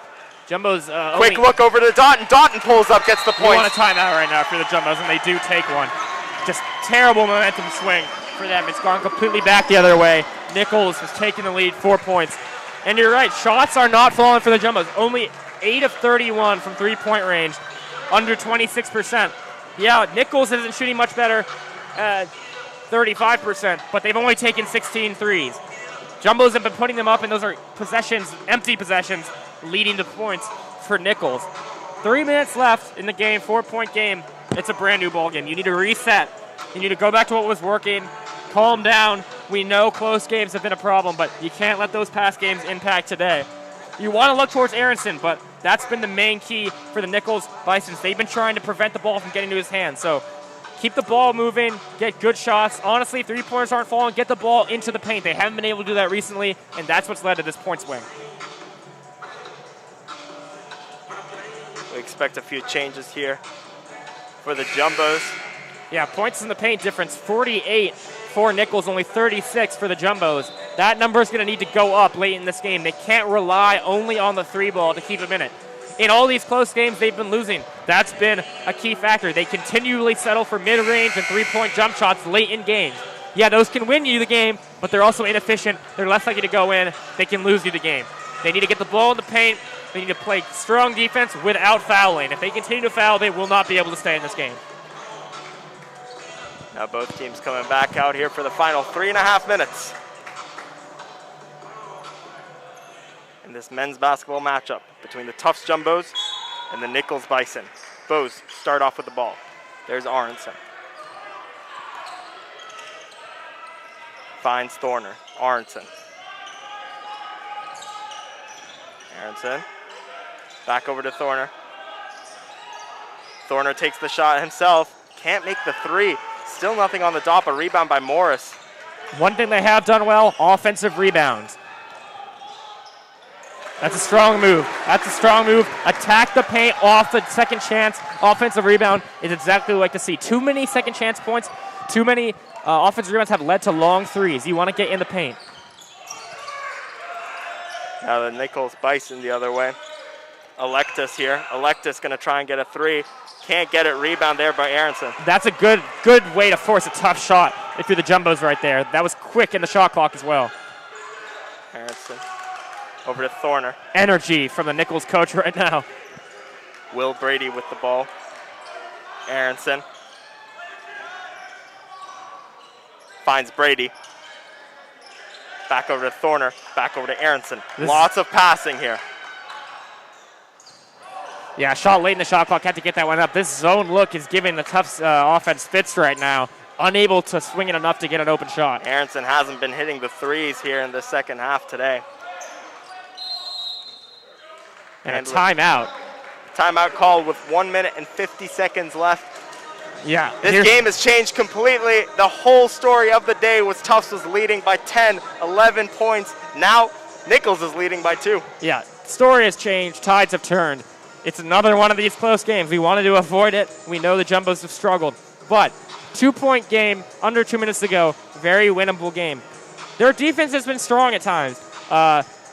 Jumbos. Quick look over to Doughton. Doughton pulls up, gets the point. You want a timeout right now for the Jumbos, and they do take one. Just terrible momentum swing for them. It's gone completely back the other way. Nichols has taken the lead, 4 points. And you're right, shots are not falling for the Jumbos. Only 8 of 31 from three-point range, under 26%. Yeah, Nichols isn't shooting much better, 35%, but they've only taken 16 threes. Jumbos have been putting them up, and those are possessions, empty possessions, leading to points for Nichols. 3 minutes left in the game, 4-point game. It's a brand new ball game. You need to reset. You need to go back to what was working, calm down. We know close games have been a problem, but you can't let those past games impact today. You want to look towards Aronson, but that's been the main key for the Nichols Bisons. They've been trying to prevent the ball from getting to his hands. So keep the ball moving, get good shots. Honestly, if three-pointers aren't falling, get the ball into the paint. They haven't been able to do that recently, and that's what's led to this point swing. We expect a few changes here for the Jumbos. Yeah, points in the paint difference, 48 for Nichols, only 36 for the Jumbos. That number is going to need to go up late in this game. They can't rely only on the three ball to keep them in it. In all these close games, they've been losing. That's been a key factor. They continually settle for mid-range and three-point jump shots late in games. Yeah, those can win you the game, but they're also inefficient. They're less likely to go in. They can lose you the game. They need to get the ball in the paint. They need to play strong defense without fouling. If they continue to foul, they will not be able to stay in this game. Now both teams coming back out here for the final 3.5 minutes in this men's basketball matchup between the Tufts Jumbos and the Nichols Bison. Bows start off with the ball. There's Aronson. Finds Thorner. Aronson. Aronson. Back over to Thorner. Thorner takes the shot himself. Can't make the three. Still nothing on the dot, a rebound by Morris. One thing they have done well, offensive rebounds. That's a strong move. That's a strong move. Attack the paint off the second chance. Offensive rebound is exactly what we like to see. Too many second chance points, too many offensive rebounds have led to long threes. You want to get in the paint. Now the Nichols Bison the other way. Electus here. Electus going to try and get a three. Can't get it. Rebound there by Aronson. That's a good way to force a tough shot. if you're the Jumbos right there. That was quick in the shot clock as well. Aronson over to Thorner. Energy from the Nichols coach right now. Will Brady with the ball. Aronson finds Brady. Back over to Thorner. Back over to Aronson. Lots of passing here. Yeah, shot late in the shot clock. Had to get that one up. This zone look is giving the Tufts offense fits right now. Unable to swing it enough to get an open shot. Aronson hasn't been hitting the threes here in the second half today. And a timeout. Timeout called with 1 minute and 50 seconds left. Yeah. This game has changed completely. The whole story of the day was Tufts was leading by 10, 11 points. Now Nichols is leading by 2. Yeah, story has changed. Tides have turned. It's another one of these close games. We wanted to avoid it. We know the Jumbos have struggled. But 2-point game, under 2 minutes to go. Very winnable game. Their defense has been strong at times.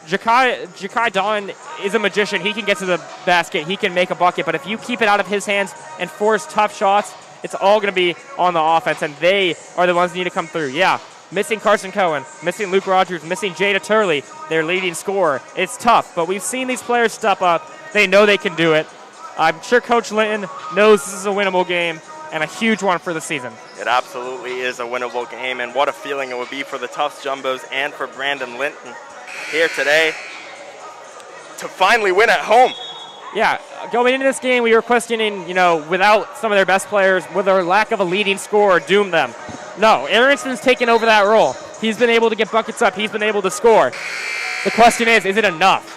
Jakai Don is a magician. He can get to the basket. He can make a bucket. But if you keep it out of his hands and force tough shots, it's all going to be on the offense, and they are the ones who need to come through. Yeah, missing Carson Cohen, missing Luke Rogers, missing Jada Turley, their leading scorer. It's tough, but we've seen these players step up. They know they can do it. I'm sure Coach Linton knows this is a winnable game and a huge one for the season. It absolutely is a winnable game, and what a feeling it would be for the Tufts Jumbos and for Brandon Linton here today to finally win at home. Yeah, going into this game, we were questioning, without some of their best players, would their lack of a leading scorer doom them? No, Aronson's taken over that role. He's been able to get buckets up. He's been able to score. The question is it enough?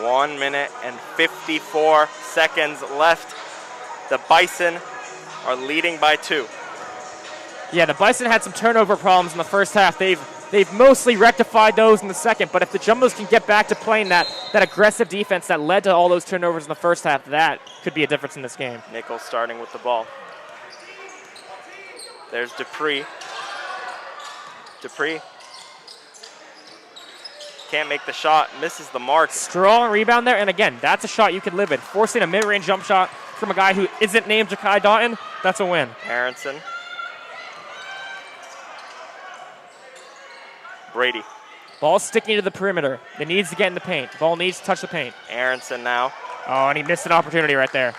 1 minute and 54 seconds left. The Bison are leading by 2. Yeah, the Bison had some turnover problems in the first half. They've mostly rectified those in the second, but if the Jumbos can get back to playing that aggressive defense that led to all those turnovers in the first half, that could be a difference in this game. Nichols starting with the ball. There's Dupree. Dupree can't make the shot, misses the mark. Strong rebound there, and again, that's a shot you can live with. Forcing a mid-range jump shot from a guy who isn't named Jakai Doughton, that's a win. Aronson. Brady. Ball sticking to the perimeter. It needs to get in the paint. Ball needs to touch the paint. Aronson now. Oh, and he missed an opportunity right there.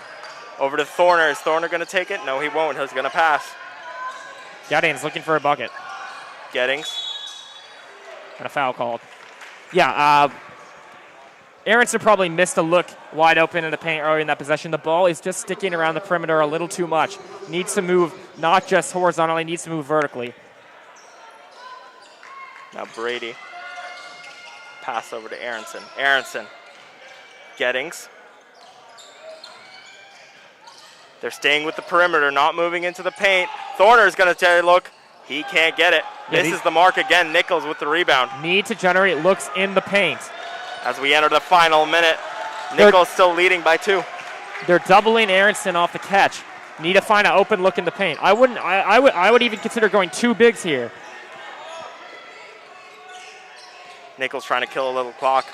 Over to Thorner. Is Thorner going to take it? No, he won't. He's going to pass. Gettings looking for a bucket. Gettings. And a foul called. Yeah, Aronson probably missed a look wide open in the paint earlier in that possession. The ball is just sticking around the perimeter a little too much. Needs to move not just horizontally, needs to move vertically. Now Brady. Pass over to Aronson. Aronson. Gettings. They're staying with the perimeter, not moving into the paint. Thorner's going to tell you, look, he can't get it. Yeah, this is the mark again. Nichols with the rebound. Need to generate looks in the paint. As we enter the final minute, Nichols still leading by 2. They're doubling Aronson off the catch. Need to find an open look in the paint. I would even consider going 2 bigs here. Nichols trying to kill a little clock.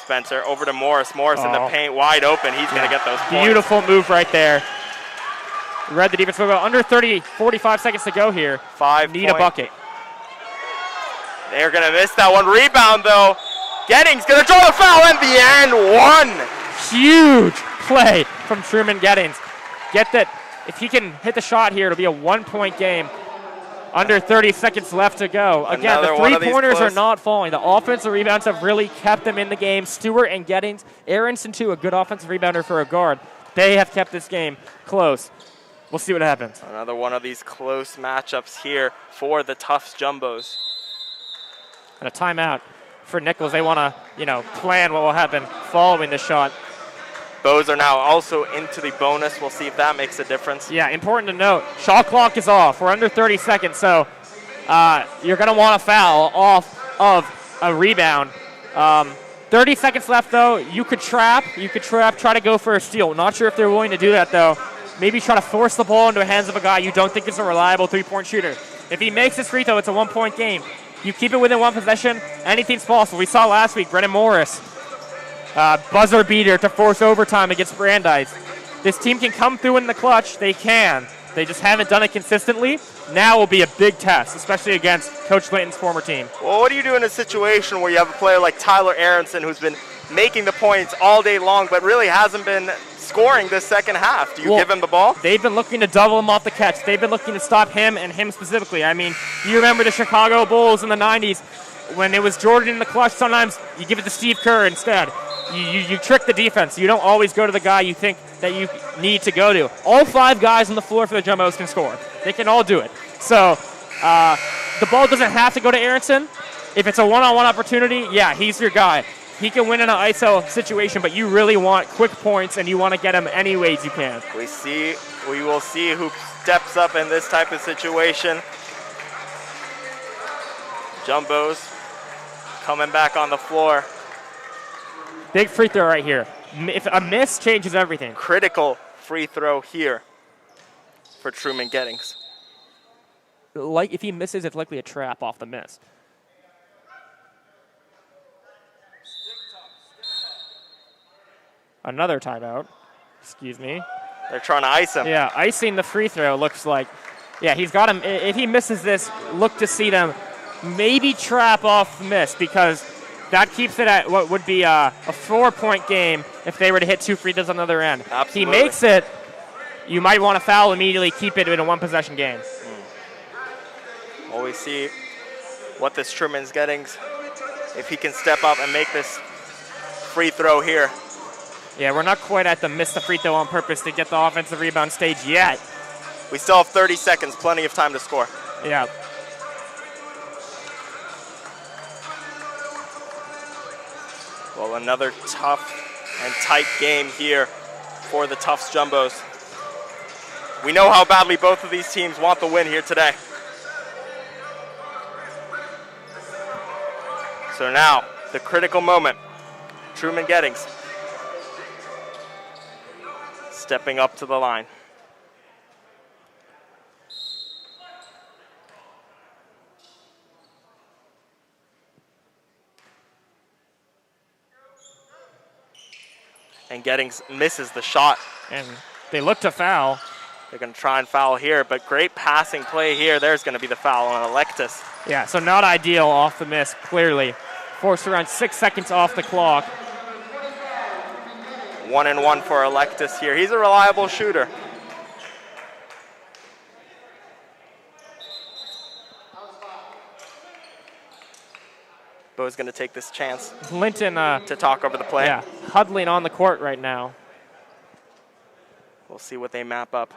Spencer over to Morris. Morris in the paint, wide open. He's going to get those points. Beautiful move right there. Read the defense. We'll go under 45 seconds to go here. 5 Need a bucket. They're going to miss that one. Rebound, though. Gettings going to draw the foul, and the and 1. Huge play from Truman Gettings. Get that. If he can hit the shot here, it'll be a 1-point game. Under 30 seconds left to go. Again, the three-pointers are not falling. The offensive rebounds have really kept them in the game. Stewart and Gettings. Aronson, too, a good offensive rebounder for a guard. They have kept this game close. We'll see what happens. Another one of these close matchups here for the Tufts Jumbos. And a timeout for Nichols. They want to, plan what will happen following the shot. Bows are now also into the bonus. We'll see if that makes a difference. Yeah, important to note, shot clock is off. We're under 30 seconds, so you're going to want a foul off of a rebound. 30 seconds left, though. You could trap, try to go for a steal. Not sure if they're willing to do that, though. Maybe try to force the ball into the hands of a guy you don't think is a reliable three-point shooter. If he makes this free throw, it's a 1-point game. You keep it within 1 possession, anything's possible. We saw last week, Brennan Morris. Buzzer beater to force overtime against Brandeis. this team can come through in the clutch. They can. They just haven't done it consistently. Now will be a big test, especially against Coach Layton's former team. Well, what do you do in a situation where you have a player like Tyler Aronson who's been making the points all day long but really hasn't been scoring this second half? Do you give him the ball? They've been looking to double him off the catch. They've been looking to stop him and him specifically. I mean, you remember the Chicago Bulls in the 90s when it was Jordan in the clutch. Sometimes you give it to Steve Kerr instead. You trick the defense. You don't always go to the guy you think that you need to go to. All 5 guys on the floor for the Jumbos can score. They can all do it. So the ball doesn't have to go to Aronson. If it's a one-on-one opportunity, yeah, he's your guy. He can win in an ISO situation, but you really want quick points, and you want to get him any ways you can. We will see who steps up in this type of situation. Jumbos coming back on the floor. Big free throw right here. If a miss changes everything. Critical free throw here for Truman Gettings. Like if he misses, it's likely a trap off the miss. Another timeout. Excuse me. They're trying to ice him. Yeah, icing the free throw looks like. Yeah, he's got him. If he misses this, look to see them maybe trap off the miss, because that keeps it at what would be a 4-point game if they were to hit 2 free throws on the other end. Absolutely. He makes it, you might want to foul immediately, keep it in a 1-possession game. Well, we see what this Truman Gettings, if he can step up and make this free throw here. Yeah, we're not quite at the miss the free throw on purpose to get the offensive rebound stage yet. We still have 30 seconds, plenty of time to score. Yeah. Well, another tough and tight game here for the Tufts Jumbos. We know how badly both of these teams want the win here today. So now, the critical moment. Truman Gettings stepping up to the line. And Gettings misses the shot. And they look to foul. They're going to try and foul here, but great passing play here. There's going to be the foul on Alexis. Yeah, so not ideal off the miss, clearly. Forced around 6 seconds off the clock. 1-and-1 for Alexis here. He's a reliable shooter. Bo's going to take this chance Linton to talk over the play. Yeah, huddling on the court right now. We'll see what they map up.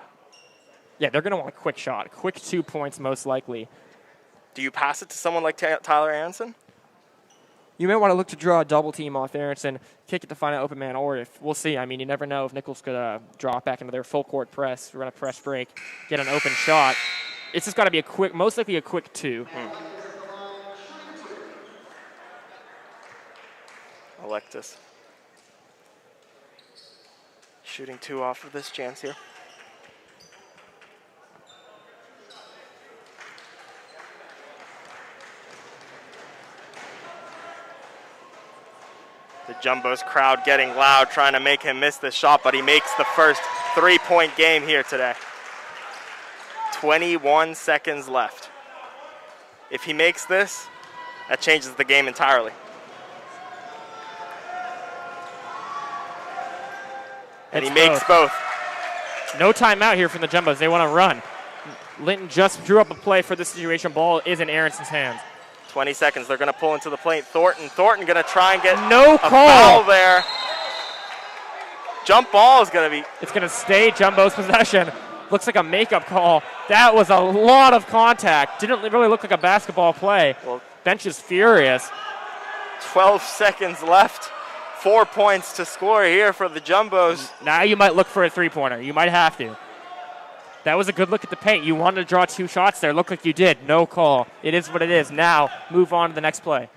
Yeah, they're going to want a quick shot. Quick 2 points, most likely. Do you pass it to someone like Tyler Aronson? You may want to look to draw a double team off Aronson, kick it to find an open man, or if we'll see. I mean, you never know if Nichols could draw it back into their full court press, run a press break, get an open shot. It's just got to be a quick, most likely a quick 2. Alexis shooting 2 off of this chance here. The Jumbos crowd getting loud, trying to make him miss this shot, but he makes the first 3-point game here today. 21 seconds left. If he makes this, that changes the game entirely. And he makes both. No timeout here from the Jumbos. They want to run. Linton just drew up a play for this situation. Ball is in Aronson's hands. 20 seconds. They're going to pull into the paint. Thornton going to try and get no call. Foul there. Jump ball is going to be. It's going to stay Jumbo's possession. Looks like a makeup call. That was a lot of contact. Didn't really look like a basketball play. Well, bench is furious. 12 seconds left. 4 points to score here for the Jumbos. Now you might look for a 3-pointer. You might have to. That was a good look at the paint. You wanted to draw 2 shots there. Looked like you did. No call. It is what it is. Now move on to the next play.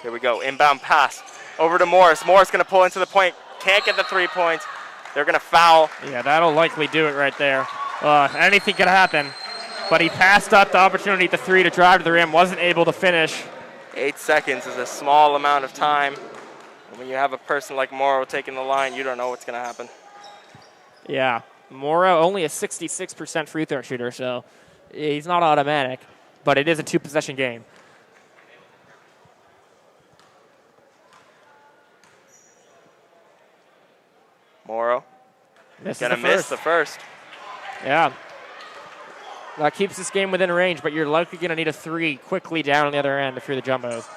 Here we go. Inbound pass over to Morris. Morris going to pull into the point. Can't get the 3 points. They're going to foul. Yeah, that'll likely do it right there. Anything could happen. But he passed up the opportunity at the 3 to drive to the rim. Wasn't able to finish. 8 seconds is a small amount of time. When you have a person like Morrow taking the line, you don't know what's going to happen. Yeah, Morrow only a 66% free throw shooter, so he's not automatic, but it is a two-possession game. Morrow gonna miss the first. Yeah. That keeps this game within range, but you're likely going to need a three quickly down on the other end if you're the Jumbos.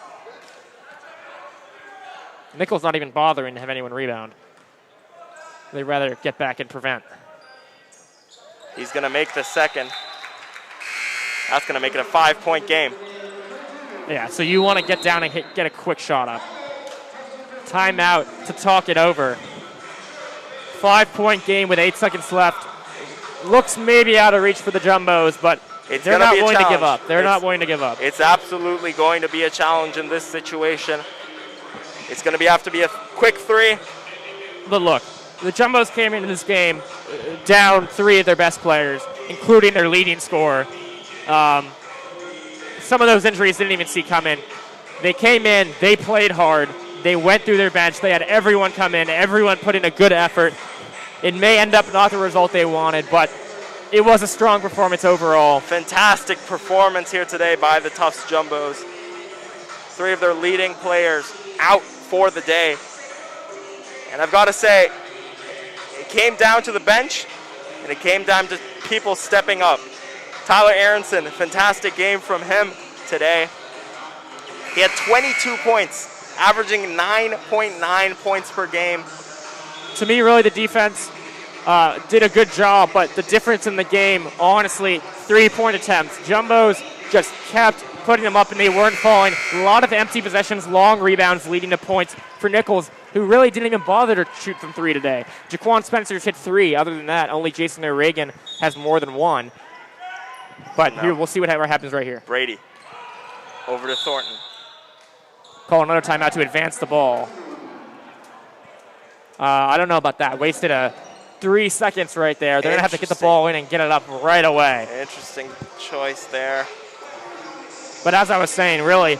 Nichols not even bothering to have anyone rebound. They'd rather get back and prevent. He's going to make the second. That's going to make it a 5-point game. Yeah, so you want to get down and get a quick shot up. Timeout to talk it over. 5-point game with 8 seconds left. Looks maybe out of reach for the Jumbos, but they're not going to give up. They're not going to give up. It's absolutely going to be a challenge in this situation. It's going to have to be a quick three. But look, the Jumbos came into this game down 3 of their best players, including their leading scorer. Some of those injuries didn't even see coming. They came in, they played hard, they went through their bench, they had everyone come in, everyone put in a good effort. It may end up not the result they wanted, but it was a strong performance overall. Fantastic performance here today by the Tufts Jumbos. 3 of their leading players out for the day. And I've got to say, it came down to the bench, and it came down to people stepping up. Tyler Aronson, fantastic game from him today. He had 22 points, averaging 9.9 points per game. To me, really, the defense did a good job, but the difference in the game, honestly, 3-point attempts. Jumbos just kept putting them up, and they weren't falling. A lot of empty possessions, long rebounds leading to points for Nichols, who really didn't even bother to shoot from 3 today. Jaquan Spencer's hit 3. Other than that, only Jason O'Regan has more than 1. But here, we'll see whatever happens right here. Brady over to Thornton. Call another timeout to advance the ball. I don't know about that. Wasted 3 seconds right there. They're going to have to get the ball in and get it up right away. Interesting choice there. But as I was saying, really,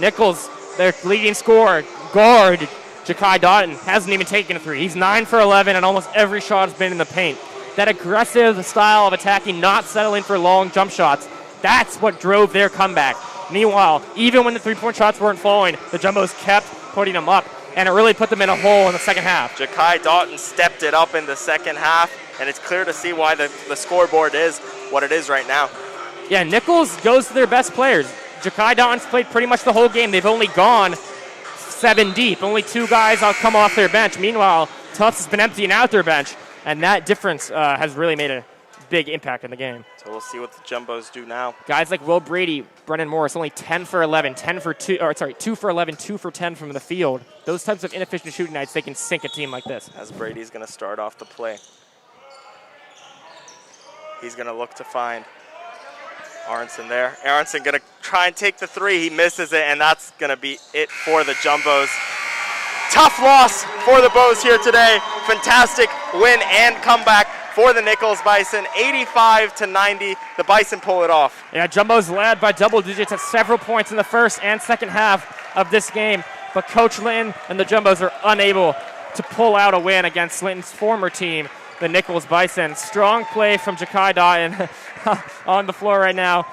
Nichols, their leading scorer, guard, Ja'Kai Doughton, hasn't even taken a 3. He's 9 for 11, and almost every shot has been in the paint. That aggressive style of attacking, not settling for long jump shots, that's what drove their comeback. Meanwhile, even when the 3-point shots weren't falling, the Jumbos kept putting them up, and it really put them in a hole in the second half. Ja'Kai Doughton stepped it up in the second half, and it's clear to see why the scoreboard is what it is right now. Yeah, Nichols goes to their best players. Ja'Kai Doughton's played pretty much the whole game. They've only gone 7 deep. Only 2 guys come off their bench. Meanwhile, Tufts has been emptying out their bench, and that difference has really made a big impact in the game. So we'll see what the Jumbos do now. Guys like Will Brady, Brennan Morris, only 10 for 11, 2 for 11, 2 for 10 from the field. Those types of inefficient shooting nights, they can sink a team like this. As Brady's going to start off the play. He's going to look to find Aronson there. Aronson going to try and take the 3. He misses it, and that's going to be it for the Jumbos. Tough loss for the Bows here today. Fantastic win and comeback for the Nichols Bison, 85-90. The Bison pull it off. Yeah, Jumbos led by double digits at several points in the first and second half of this game, but Coach Linton and the Jumbos are unable to pull out a win against Linton's former team, the Nichols Bison. Strong play from Ja'Kai Doughton on the floor right now.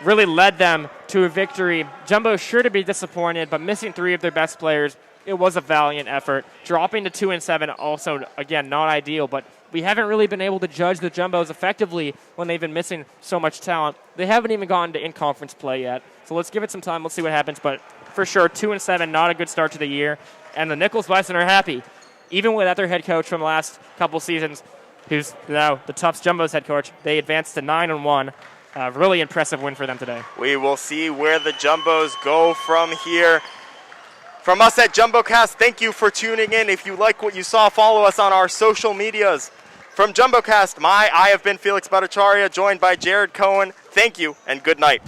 Really led them to a victory. Jumbos sure to be disappointed, but missing 3 of their best players, it was a valiant effort. Dropping to 2-7, also, again, not ideal, but we haven't really been able to judge the Jumbos effectively when they've been missing so much talent. They haven't even gotten to in-conference play yet. So let's give it some time. Let's see what happens. But for sure, 2-7, not a good start to the year. And the Nichols Bison are happy. Even without their head coach from the last couple seasons, who's now the Tufts Jumbos head coach, they advanced to 9-1. Really impressive win for them today. We will see where the Jumbos go from here. From us at JumboCast, thank you for tuning in. If you like what you saw, follow us on our social medias. From JumboCast, I have been Felix Bhattacharya, joined by Jared Cohen. Thank you, and good night.